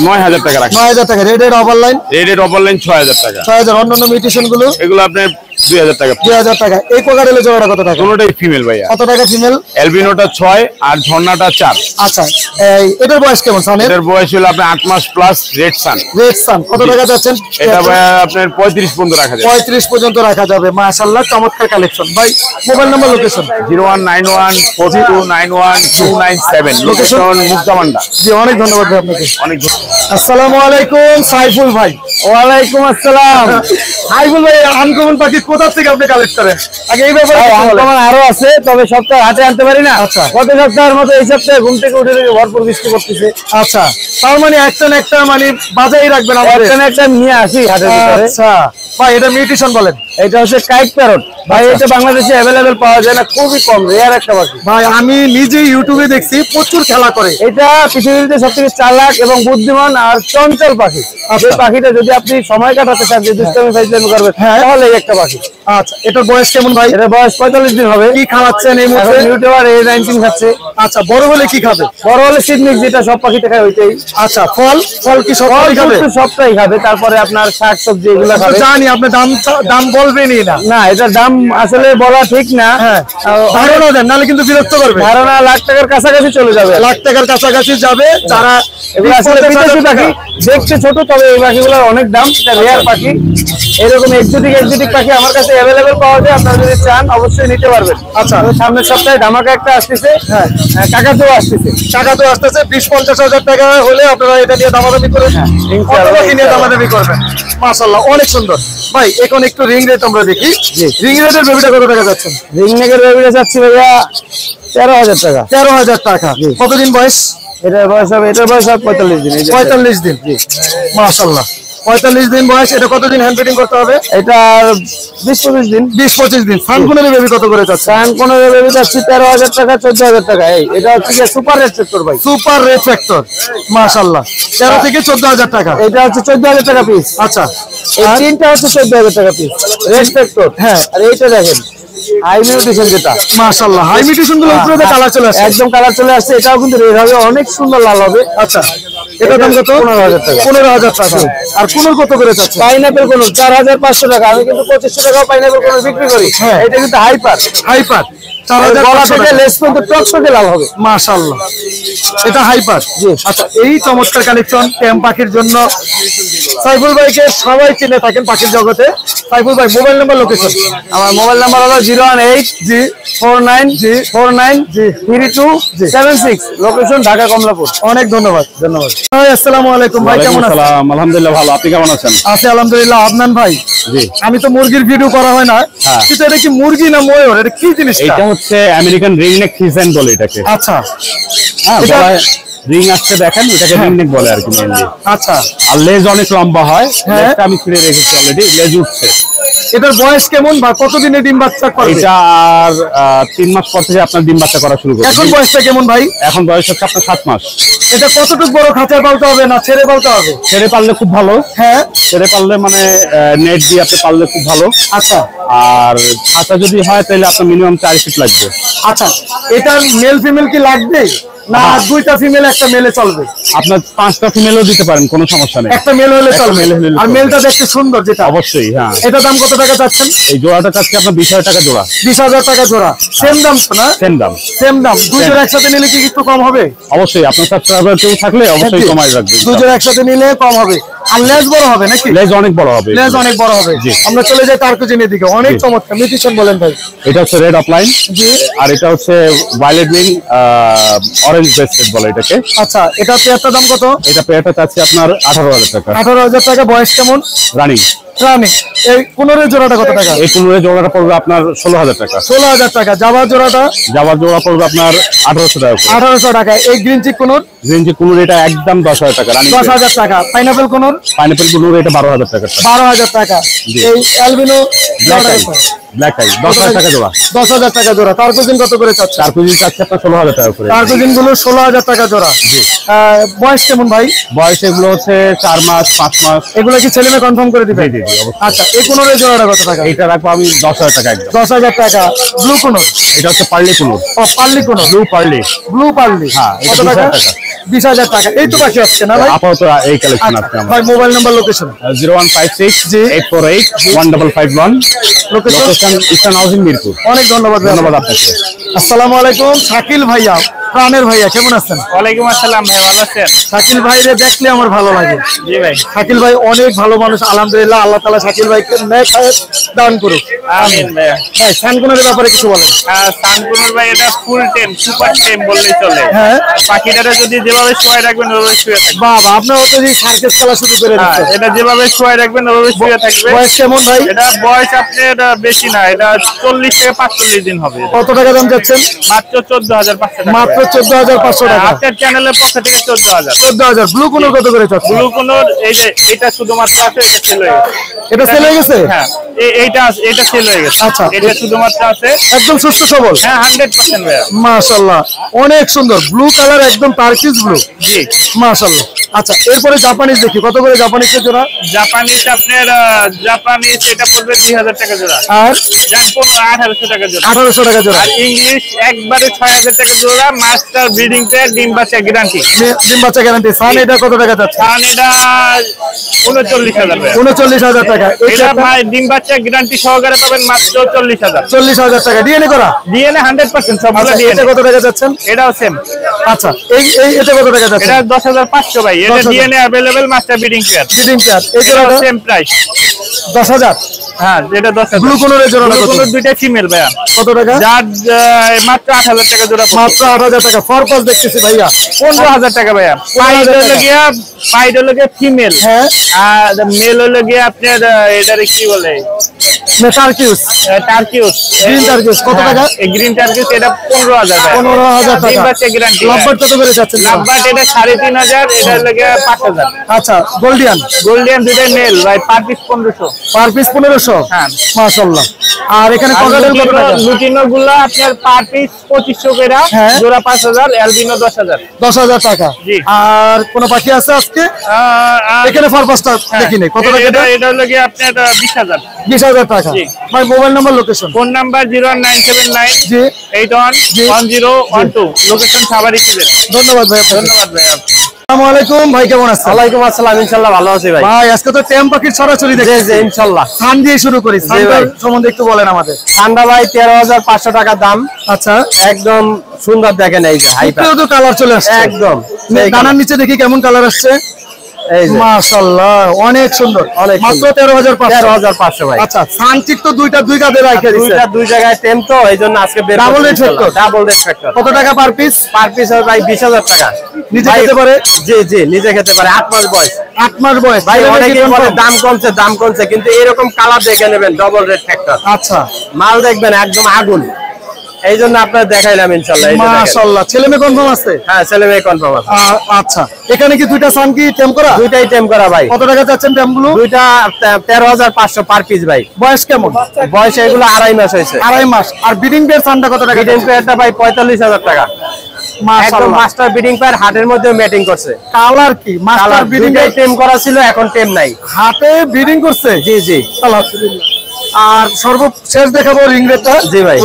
9000 টাকা রাখা। 9000 টাকা। রেডের ওভারলাইন? রেডের ওভারলাইন 6000 টাকা। 6000। অন্যান্য মিউটেশন গুলো? এগুলো আপনার 2000 টাকা। 2000 টাকা। এই ককাটেলের জোড়াটা কত টাকা? কোনোটাই ফিমেল ভাইয়া। কত টাকা ফিমেল? অ্যালবিনোটা 6 আর ঝর্ণাটা 4। আচ্ছা, এটার বয়স কেমন সানের? এটার বয়স হলো আপনার 8 মাস প্লাস। রেড সান। রেড সান কত টাকা যাচ্ছেন? এটা ভাইয়া আপনার 35 পর্যন্ত রাখা যাবে। 35 পর্যন্ত রাখা যাবে। মাশাআল্লাহ, চমৎকার কালেকশন। ভাই মোবাইল নাম্বার, লোকেশন? 0191429297। লোকেশন মুক্তামান্ডা। জি, অনেক ধন্যবাদ ভাই আপনাকে। অনেক আসসালামু আলাইকুম সাইফুল ভাই। ওয়ালাইকুম আসসালাম। সাইফুল ভাই, আনকমন পাখি কোথা থেকে আপনি কালেক্ট করেন? আগে এই ব্যাপারে কিছু বলেন। আমার আরো আছে, তবে সপ্তাহ হাতে আনতে পারি না। আচ্ছা। গত সপ্তাহের মতো এই সপ্তাহে ঘুম থেকে উঠে থেকে ভরপুর বৃষ্টি করতেছে। আচ্ছা, তার মানে একটা না একটা মানে বাজাই রাখবেন আমাদের। একটা না একটা নিয়ে আসি হাটের ভিতরে। আচ্ছা ভাই, এটা মিউটেশন বলেন? এটা হচ্ছে কাইট প্যারট ভাই। এটা বাংলাদেশে অ্যাভেলেবেল পাওয়া যায় না, খুবই কম, রেয়ার একটা পাখি ভাই। আমি নিজে ইউটিউবে দেখছি প্রচুর খেলা করে। এটা পৃথিবীতে সবথেকে চালাক এবং বুদ্ধিমান আর চঞ্চল পাখি। এই পাখিটা যদি আপনি সময় কাটাতে চান, যে দুষ্টামি ফাইজলামি করবেন, তাহলে এই একটা পাখি। আচ্ছা, এটার বয়স কেমন ভাই? এটার বয়স 45 দিন হবে। কি খাওয়াচ্ছেন এই মুহূর্তে? নিউট্রিওয়ার A19 খাচ্ছে। আচ্ছা, বড় হলে কি খাবে? বড় হলে সিডনিক, যেটা সব পাখিতে খায় ওইটাই। আচ্ছা, ফল ফল কি সব খাবে? সবটাই খাবে। তারপরে আপনার শাক সবজি এগুলো খাবে। জানি আপনি দাম বলবেনই না। না, এটার দাম আসলে বলা ঠিক না। হ্যাঁ, ধারণা দেন, নাহলে কিন্তু বিরক্ত করবে। ধারণা লাখ টাকার কাছাকাছি চলে যাবে। লাখ টাকার কাছাকাছি যাবে। যারা এগুলো আসলে বিদেশি পাখি, দেখতে ছোট, তবে এই পাখিগুলোর অনেক দাম। এটা রেয়ার পাখি। এরকম এক্সোটিক পাখি আমার কাছে অ্যাভেলেবেল পাওয়া যায়। আপনারা যদি চান অবশ্যই নিতে পারবেন। আচ্ছা, সামনের সপ্তাহে ধামাকা একটা আসতেছে। হ্যাঁ, কাকাতুও আসতেছে। টাকা তো আসতেছে। 20-50 হাজার টাকা হলে আপনারা এটা নিয়ে দামাদামি করে নিয়ে দামাদামি করবেন। মাশাআল্লাহ, অনেক সুন্দর ভাই। এখন একটু রিং রেট আমরা দেখি। রিং রেটের বেবিটা কত টাকা যাচ্ছেন? রিংনেকের বেবিটা চাচ্ছি ভাইয়া 13000 টাকা। 13000 টাকা। কতদিন বয়স? এটার বয়স হবে 45 দিন। 45 দিন। মাশাআল্লাহ, 45 দিন বয়স। এটা কতদিন হ্যান্ড ফিটিং করতে হবে? এটা 20-25 দিন। 20-25 দিন। সানকুনের বেবি কত করে যাচ্ছে? সানকুনের বেবি যাচ্ছে 13000 টাকা, 14000 টাকা। এটা হচ্ছে সুপার রেড ফ্যাক্টর ভাই। Super red factor. মাশাআল্লাহ, 13 থেকে 14000 টাকা। এটা হচ্ছে 14000 টাকা পিস। আচ্ছা, এই তিনটা হচ্ছে 14000 টাকা পিস রেড ফ্যাক্টর। হ্যাঁ, আর এইটা দেখেন হাই মিউটেশন, যেটা মাশাআল্লাহ হাই মিউটেশন গুলো উপরে কালার চলে আসছে। একদম কালার চলে আসছে। এটাও কিন্তু রেড হবে, অনেক সুন্দর লাল হবে। আচ্ছা, এটার দাম কত? 15000 টাকা। 15000 টাকা। আর কোনর কত করে যাচ্ছে? পাইনাপেল কোন 4500 টাকা। আমি কিন্তু 2500 টাকা পাইনাপেল কোন বিক্রি করি। হ্যাঁ, এটা কিন্তু হাইপার। হাইপার গলা থেকে লেস পর্যন্ত টকটকে লাল হবে। মাশাআল্লাহ, এটা হাইপার। আচ্ছা, এই চমৎকার কালেকশন টেম পাখির জন্য সাইফুল ভাইকে সবাই চিনে থাকেন পাখির জগতে। সাইফুল ভাই, মোবাইল নাম্বার, লোকেশন। আমার মোবাইল নাম্বার হলো 01849323276, লোকেশন ঢাকা কমলাপুর। অনেক ধন্যবাদ। ভাই আসসালামু আলাইকুম, ভাই কেমন আছেন? আলহামদুলিল্লাহ ভালো, আপনি কেমন আছেন? আছি আলহামদুলিল্লাহ। আদনান ভাই, জি। আমি তো মুরগির ভিডিও করা হয় না, কিন্তু এটা কি মুরগি না ময়ূর? এটা কি জিনিস? এটা হচ্ছে আমেরিকান রিং নেক ফিজেন বলে এটাকে। আচ্ছা, হ্যাঁ, এটা- গলায় রিং আসছে দেখেন, এটাকে রিং নেক বলে আর কি মেইনলি। আচ্ছা, আর লেজ অনেক লম্বা হয়, হ্যাঁ। লেজটা আমি ছিঁড়ে রেখেছি অলরেডি, লেজ উঠছে। এটার বয়স কেমন বা কতদিনে ডিম বাচ্চা করবে? এটা আর 3 মাস পর থেকে আপনার ডিম বাচ্চা করা শুরু করবে। এখন বয়সটা কেমন ভাই? এখন বয়স হচ্ছে আপনার 7 মাস। এটা কতটুকু বড় খাঁচায় পালতে হবে না ছেড়ে পালতে হবে? ছেড়ে পারলে খুব ভালো, হ্যাঁ, ছেড়ে পারলে মানে নেট দিয়ে আপনি পারলে খুব ভালো। আচ্ছা আর খাঁচা যদি হয় তাহলে আপনার মিনিমাম 4 ফিট লাগবে। আচ্ছা, এটার মেল ফিমেল কি লাগবে না দুইটা ফিমেল একটা মেলে চলবে? আপনার 5টা ফিমেলও দিতে পারেন, কোনো সমস্যা নেই। একটা মেল হলে একটা চলবে, male হলে আর চলবে। মেলটা দেখতে সুন্দর যেটা। অবশ্যই, হ্যাঁ। এটা দাম কত টাকা চাচ্ছেন? এই জোড়াটা চাচ্ছি আপনার 20,000 টাকা জোড়া। 20,000 টাকা জোড়া। সেম দাম তো না? সেম দাম। সেম দাম। দুজোর একসাথে নিলে কি একটু কম হবে? অবশ্যই, আপনার সাবস্ক্রাইবার কেউ থাকলে অবশ্যই কমাই রাখবে। দুজোর একসাথে নিলে কম হবে। আর লেজ বড় হবে নাকি? লেজ অনেক বড় হবে। লেজ অনেক বড় হবে। জি। আমরা চলে যাই টার্কোজিনের দিকে। অনেক জি। চমৎকার মিউটেশন বলেন ভাই। এটা হচ্ছে রেড অফলাইন, জি। আর এটা হচ্ছে ভায়োলেট উইং অরেঞ্জ ব্রেস্টেড বলে এটাকে। আচ্ছা, এটা পেয়ারটা দাম কত? এটা পেয়ারটা চাচ্ছি আপনার 18,000 টাকা 18,000 টাকা। বয়স কেমন? রানিং। রানি। এই 15 জোড়াটা কত টাকা? এই কুনুরের জোড়াটা পড়বে আপনার 16,000 টাকা। 16,000 টাকা। জাবা জোড়াটা জাবার জোড়া পড়বে আপনার 1800 টাকা করে। 1800 টাকা। এই গ্রিন চিক কোনোর গ্রিন যে কুনুর এটা একদম 10,000 টাকা রানিং। 10,000 টাকা। পাইনাপেল কোনোর পাইনাপেল কুনুর এটা 12,000 টাকা। 12,000 টাকা। জি। এই albino black eye, black eye 10,000 টাকা জোড়া। 10,000 টাকা জোড়া। টার্কোজিন কত করে চাচ্ছে? চার কেজি চাচ্ছে আপনার 16,000 টাকা করে। টার্কোজিন গুলো 16,000 টাকা জোড়া। বয়স কেমন ভাই? বয়স এগুলো হচ্ছে 4 মাস 5 মাস। এগুলো কি ছেলে মেয়ে কনফার্ম করে দিবে? জি, জি, অবশ্যই। আচ্ছা, এই কোনোর জোড়াটা কত টাকা? এটা রাখবো আমি 10,000 টাকা একদম। 10,000 টাকা। ব্লু কোনোর? এটা হচ্ছে পার্লি কুনুর, ও, পার্লি কোনোর। ব্লু পার্লি। ব্লু পার্লি। হ্যাঁ, এটা কত টাকা? 20,000 টাকা। 20,000 টাকা। এই তো বাকি আসছে না ভাই? আপাতত এই কালেকশন আচ্ছা, আছে আমার। ভাই mobile number, location. 0156-848-1551। Location? Location eastern housing Mirpur. অনেক ধন্যবাদ ভাই। ধন্যবাদ আপনাকে। আসসালামু আলাইকুম। শাকিল ভাইয়া, প্রাণের ভাইয়া, কেমন আছেন? ওয়ালাইকুম আসসালাম ভাই, ভালো আছেন? শাকিল ভাইরে দেখলে আমার ভালো লাগে। জি ভাই, শাকিল ভাই অনেক ভালো মানুষ আলহামদুলিল্লাহ। আল্লাহ তাআলা শাকিল ভাইকে নেক হায়াত দান করুক। আমিন ভাইয়া। ভাই সানকুনের ব্যাপারে কিছু বলেন। সানকুনুর ভাই এটা ফুল টেম, সুপার টেম বললেই চলে। হ্যাঁ। পাখিটারে যদি যেভাবে শোয়াই রাখবেন ওভাবে শুয়ে থাকবে। বাবা, আপনারা তো যে সার্কেস খেলা শুরু করে হ্যাঁ, দিচ্ছেন। এটা যেভাবে শোয়াই রাখবেন ওভাবে শুয়ে থাকবে। বয়স কেমন ভাই? এটা বয়স আপনার বেশি না, এটা 40 থেকে 45 দিন হবে। কত টাকা দাম যাচ্ছেন? মাত্র 14,500 টাকা। মাত্র 14,500 টাকা। আপনার চ্যানেলের পক্ষ থেকে 14,000। 14,000। ব্লু কোনোর কত করে চাচ্ছেন? ব্লু কোনোর এই যে এটা শুধুমাত্র আছে, এটা সেল হয়ে গেছে। এটা সেল হয়ে গেছে? হ্যাঁ, এটা সেল হয়ে গেছে। আচ্ছা। এটা শুধুমাত্র আছে। একদম সুস্থ সবল। হ্যাঁ, 100% ভাইয়া। মাশাআল্লাহ, অনেক সুন্দর। ব্লু কালার, একদম টার্কিশ ব্লু। জি। মাশাআল্লাহ। আচ্ছা, এরপরে জাপানিজ দেখি। কত করে জাপানিজের জোড়া? জাপানিজ আপনার জাপানিজ এটা পড়বে 2,000 টাকা জোড়া। আর 1800 টাকা জোড়া। 1800 টাকা জোড়া। আর ইংলিশ একবারে 6,000 টাকা জোড়া। মাস্টার ব্রিডিং পেয়ার, ডিম বাচ্চা গ্যারান্টি। ডিম বাচ্চা গ্যারান্টি। সান এটা কত টাকা যাচ্ছে? কারণ এটা 39,000 টাকা। 39,000 টাকা। এটা ভাই ডিম বাচ্চা গ্যারান্টি সহকারে পাবেন মাত্র 40,000। 40,000 টাকা। ডিএনএ করা? ডিএনএ 100% সবগুলো আচ্ছা, এটা ডিএনএ। কত টাকা যাচ্ছেন? এটাও সেম। আচ্ছা, এটা কত টাকা যাচ্ছে? এটা 10,500 ভাই। এটা 10,000 DNA available master breeding pair. Breeding pair. এই এটা জোড়াটা সেম প্রাইস। 10,000। হ্যাঁ, এটা 10,000। ব্লু কোনোর জোড়াটা কত? কোনোর দুইটা ফিমেল ভাইয়া। কত টাকা? যার মাত্র 8,000 টাকা জোড়া পড়বে। মাত্র 8,000 টাকা। ফরপাস দেখতেছি ভাইয়া। 15,000 টাকা ভাইয়া। পাইড হলো গিয়া ফিমেল। হ্যাঁ, আর মেল হলো গিয়া আপনার এটারে কি বলে, টার্কিউস। টার্কিউস। গ্রিন টার্কিউস কত টাকা? এই গ্রিন টার্কিউস এটা 15,000 ভাইয়া। 15,000 টাকা। ডিম বাচ্চা গ্যারান্টি। লাভবার্ড কত করে যাচ্ছে? লাভবার্ড এটা 3,500, এটা হলো গিয়া 5,000। আচ্ছা, গোল্ডিয়ান গোল্ডেন দুইটা মেল ভাই, পার পিস 1500। Per piece 1500। হ্যাঁ। মাশাআল্লাহ। আর এখানে ককাটেল কত টাকা? লুটিনো গুলা আপনার পার পিস 2500 করে, হ্যাঁ। জোড়া 5,000, অ্যালবিনো 10,000। 10,000 টাকা। জি। আর কোন পাখি আছে আজকে? আর এখানে ফরপাসটা দেখি নেই। কত টাকা? এটা হলো গিয়ে আপনার 20,000। 20,000 টাকা। জি। ভাই mobile number, location. Phone number 01979 জি। 811012। লোকেশন সাভার ইসিলেট। ধন্যবাদ ভাই। ধন্যবাদ ভাইয়া। আসসালামু আলাইকুম ভাই, কেমন আছেন? ওয়ালাইকুম আসসালাম, ইনশাআল্লাহ ভালো আছি ভাই। ভাই আজকে তো টেম পাখির ছড়াছড়ি দেখছি। জি ইনশাআল্লাহ। সান দিয়ে শুরু করি, সানটার সম্বন্ধে একটু বলেন আমাদের। ঠান্ডা ভাই 13,500 টাকা দাম। আচ্ছা, একদম সুন্দর দেখেন, এই যে হাইপার তো কালার চলে আসছে একদম। ডানার নিচে দেখি কেমন কালার আসছে। এই যে মাশাআল্লাহ, অনেক সুন্দর, অনেক মাত্র 13,500 ভাই। আচ্ছা, সান ঠিক তো দুই কাঁধে রাখে দিয়েছে। দুই জায়গায় টেম তো, এইজন্য আজকে Double rate factor? Double rate factor. কত টাকা পার পিস? পার পিস হবে ভাই 20,000 টাকা। নিজে ভাই, খেতে পারে? জি নিজে খেতে পারে। 8 মাস বয়স। 8 মাস বয়স ভাই ছেলে অনেকে নাকি বলে confirm? দাম কমছে, কিন্তু এরকম কালার দেখে নেবেন, ডবল রেড ফ্যাক্টর আচ্ছা, মাল দেখবেন একদম আগুন। এই জন্য আপনার দেখাইলাম ইনশাআল্লাহ। এই যে দেখেন। মাশাআল্লাহ, ছেলে মেয়ে কনফার্ম আছে? হ্যাঁ, ছেলে মেয়ে কনফার্ম আছে। আচ্ছা, এখানে কি দুইটা সান কি টেম করা? দুইটাই টেম করা ভাই। কত টাকা চাচ্ছেন টেমগুলো? দুইটা 13,500 পার পিস ভাই। বয়স কেমন? বয়স এগুলো 2.5 মাস হয়েছে। 2.5 মাস। আর বিডিং পেয়ার সানটা কত টাকা? বিডিং পেয়ারটা ভাই 45,000 টাকা। একদম মাশাআল্লাহ, মাস্টার বিডিং পেয়ার, হাটের মধ্যে ম্যাটিং করছে। কালার কি মাস্টার বিডিং দুইটাই টেম করা ছিল, এখন টেম নাই। হাতে বিডিং করছে? জি আলহামদুলিল্লাহ। আর সর্বশেষ দেখাবো রিং রেটটা। জি ভাই।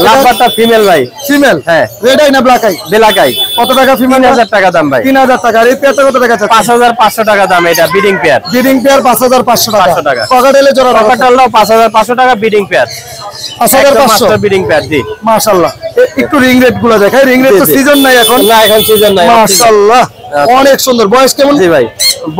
লাভবারটা ফিমেল ভাই। ফিমেল? হ্যাঁ। রেড আই না ব্ল্যাক আই? Black eye. কত টাকা ফিমেল? 3,000 টাকা দাম ভাই। 3,000 টাকা। আর এই পেয়ারটা কত টাকা চাচ্ছেন? 5,500 টাকা দাম, এটা বিডিং পেয়ার। বিডিং পেয়ার 5,500 টাকা। 500 টাকা। পকেটেলে জোড়া রাখা। টকাটালও 5,500 টাকা beading pair. 5,500 master beading pair. জি মাশাআল্লাহ। একটু রিং রেট গুলো দেখাই। রিং রেট তো জি। সিজন নাই এখন। না, এখন সিজন নাই। মাশাআল্লাহ, অনেক সুন্দর। বয়স কেমন? জি ভাই,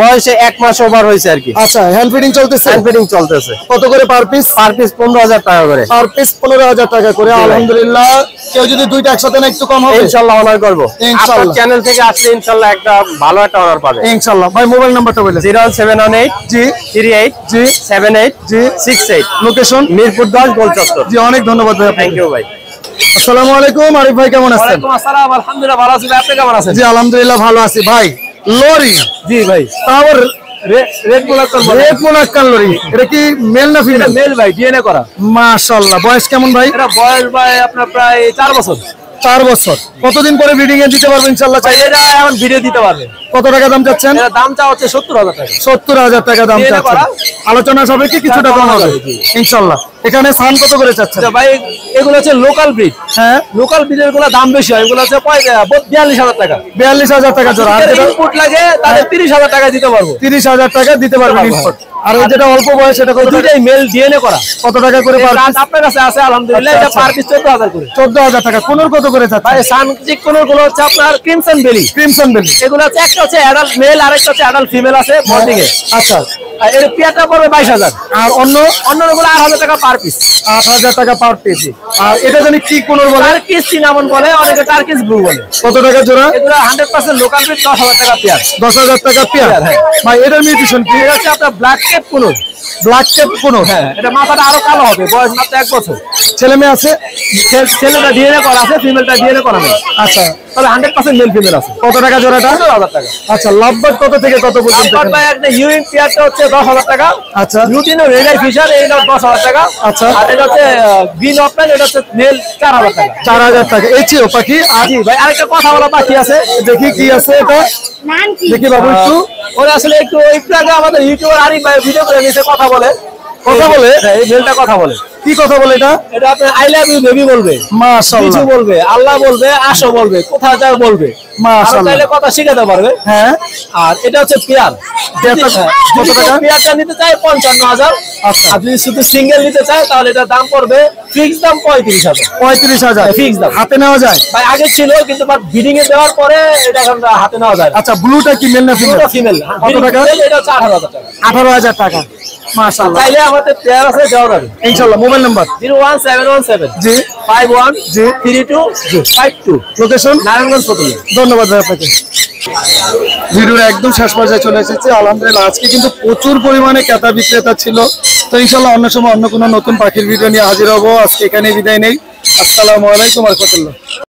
বয়সে 1 মাস ওভার হয়েছে আর কি। আচ্ছা, হ্যান্ড ফিডিং চলতেছে? হ্যান্ড ফিডিং চলতেছে। কত করে পার পিস? পার পিস 15,000 টাকা করে। পার পিস 15,000 টাকা করে। আলহামদুলিল্লাহ। কেউ যদি দুইটা একসাথে না একটু কম হবে? ইনশাআল্লাহ অনার করব। ইনশাআল্লাহ। আপনার চ্যানেল থেকে আসলে ইনশাআল্লাহ একটা ভালো একটা অনার পাবে। ইনশাআল্লাহ। ভাই মোবাইল নাম্বারটা বলেন। 01718 জি 38 জি 78 জি 68। লোকেশন? মিরপুর 10 গোল চত্বর। জি, অনেক ধন্যবাদ ভাই। থ্যাংক ইউ ভাই। আসসালামু আলাইকুম আরিফ ভাই, কেমন আছেন? ওয়ালাইকুম আসসালাম, আলহামদুলিল্লাহ ভালো আছি ভাই। আপনি কেমন আছেন? জি আলহামদুলিল্লাহ ভালো আছি ভাই। লরি? জি ভাই। তারপর রেড মোলাক্কাল রেড মোনাক্কাল লরি, এটা কি মেল না ফিমেল? মেল ভাই, ডিএনএ করা। মাশাআল্লাহ। বয়স কেমন ভাই? এটা বয়স ভাই আপনার প্রায় 4 বছর। 4 বছর। কতদিন পরে ব্রিডিং এ দিতে পারবেন ইনশাআল্লাহ? ভাই এটা এখন ভিডিও দিতে পারবে। কত টাকা দাম চাচ্ছেন? এটা দাম চা হচ্ছে 70,000 টাকা। 70,000 টাকা দাম দিয়ে চাচ্ছেন। করা? আলোচনা সাপেক্ষে কিছুটা কম হবে ইনশাআল্লাহ। এখানে সান কত করে চাচ্ছেন? আচ্ছা ভাই, এগুলো হচ্ছে লোকাল ব্রিড। হ্যাঁ, লোকাল ব্রিডের গুলো দাম বেশি হয়। এগুলো হচ্ছে 42,000 টাকা। 42,000 টাকা জোড়া। আর যেটা ইনপুট লাগে তাহলে 30,000 টাকা দিতে পারবো। 30,000 টাকা দিতে পারবেন ইনপুট। আর ওই যেটা অল্প বয়স সেটা কত টাকা? দুইটাই মেল ডিএনএ করা। কত টাকা করে পার রাত পিস? আপনার কাছে আছে আলহামদুলিল্লাহ। এটা পার পিস 14,000 করে। 14,000 টাকা। কোনর কত করে ভাই চাচ্ছেন? সানচিক কোন গুলো হচ্ছে আপনার ক্রিমসন বেলি। ক্রিমসন বেলি? এগুলো হচ্ছে একটা হচ্ছে অ্যাডাল্ট মেল, আরেকটা হচ্ছে অ্যাডাল্ট ফিমেল আছে মর্নিং এ। আচ্ছা। আর এর পেয়ারটা পড়বে 22,000। আর অন্যগুলো 8,000 টাকা পার পিস। 8,000 টাকা পার পিস। আর এটা জানি কি কোনর বলে? টার্কিস সিনামন বলে, অনেকে টার্কিস ব্লু বলে। কত টাকা জোড়া? এগুলো 100% লোকাল ব্রিড, 10,000 টাকা পেয়ার। 10,000 টাকা পেয়ার। হ্যাঁ। ভাই এটার মিউটেশন কি? এটা হচ্ছে আপনার ব্ল্যাক টেপ কোন। Black tape কোনর? হ্যাঁ, এটা মাথাটা আরো কালো হবে, বয়স মাত্র 1 বছর। ছেলে মেয়ে আছে? ছেলেটা ডিএনএ করা আছে, ফিমেলটা ডিএনএ করা নেই। আচ্ছা। তবে 100% মেল ফিমেল আছে। কত টাকা জোড়াটা? 15,000 টাকা। আচ্ছা, লাভবার্ড কত থেকে কত পর্যন্ত? তারপর ভাই একটা ইউইং পেয়ারটা হচ্ছে 10,000 টাকা। আচ্ছা। লুটিনো রেড আই ফিশার, এটা 10,000 টাকা। আচ্ছা। আর এটা হচ্ছে গ্রিন অফলাইন, এটা হচ্ছে মেল 4,000 টাকা। 4,000 টাকা। এই চেয়েও পাখি? আর জি ভাই, আরেকটা কথা বলা বাকি আছে। দেখি কি আছে এটা, দেখি বাবু একটু। ওরা আসলে একটু আগে আমাদের ইউটিউবার আরিফ ভাই ভিডিও করে নিচে কথা বলে। কথা বলে? হ্যাঁ, এই মেলটা কথা বলে। কি কথা বলে এটা? এটা আপনার আই লাভ ইউ বেবি বলবে, মাশাআল্লাহ। কিছু বলবে, আল্লাহ বলবে, আসো বলবে, কোথায় যাও বলবে। মাশাআল্লাহ। চাইলে কথা শিখাতে পারবে। হ্যাঁ। আর এটা হচ্ছে পেয়ার। পেয়ারটা কত টাকা? পেয়ারটা নিতে চাই 55,000। আচ্ছা। আর যদি শুধু সিঙ্গেল নিতে চাই তাহলে এটা দাম পড়বে ফিক্স দাম 35,000। 35,000 ফিক্স দাম। হাতে নেওয়া যায়? ভাই আগে ছিল, কিন্তু বিডিং এ দেওয়ার পরে এটা এখন হাতে নেওয়া যায়। আচ্ছা, ব্লুটা কি মেল না ফিমেল? ফিমেল। কত টাকা? এটা হচ্ছে 18,000 টাকা। 18,000 টাকা। মাশাআল্লাহ। চাইলে আমাদের পেয়ার আছে, দেওয়া যাবে। ইনশাআল্লাহ। Mobile number? 01717 জি 51 জি 3252। লোকেশন? নারায়ণগঞ্জ পটুয়া। ধন্যবাদ ভাই আপনাকে। ভিডিওর একদম শেষ পর্যায়ে চলে এসেছে আলহামদুলিল্লাহ। আজকে কিন্তু প্রচুর পরিমাণে ক্রেতা বিক্রেতা ছিল। তো ইনশাআল্লাহ অন্য সময় অন্য কোনো নতুন পাখির ভিডিও নিয়ে হাজির হবো। আজকে এখানে বিদায় নেই। আসসালামু আলাইকুম ওয়া রাহমাতুল্লাহ।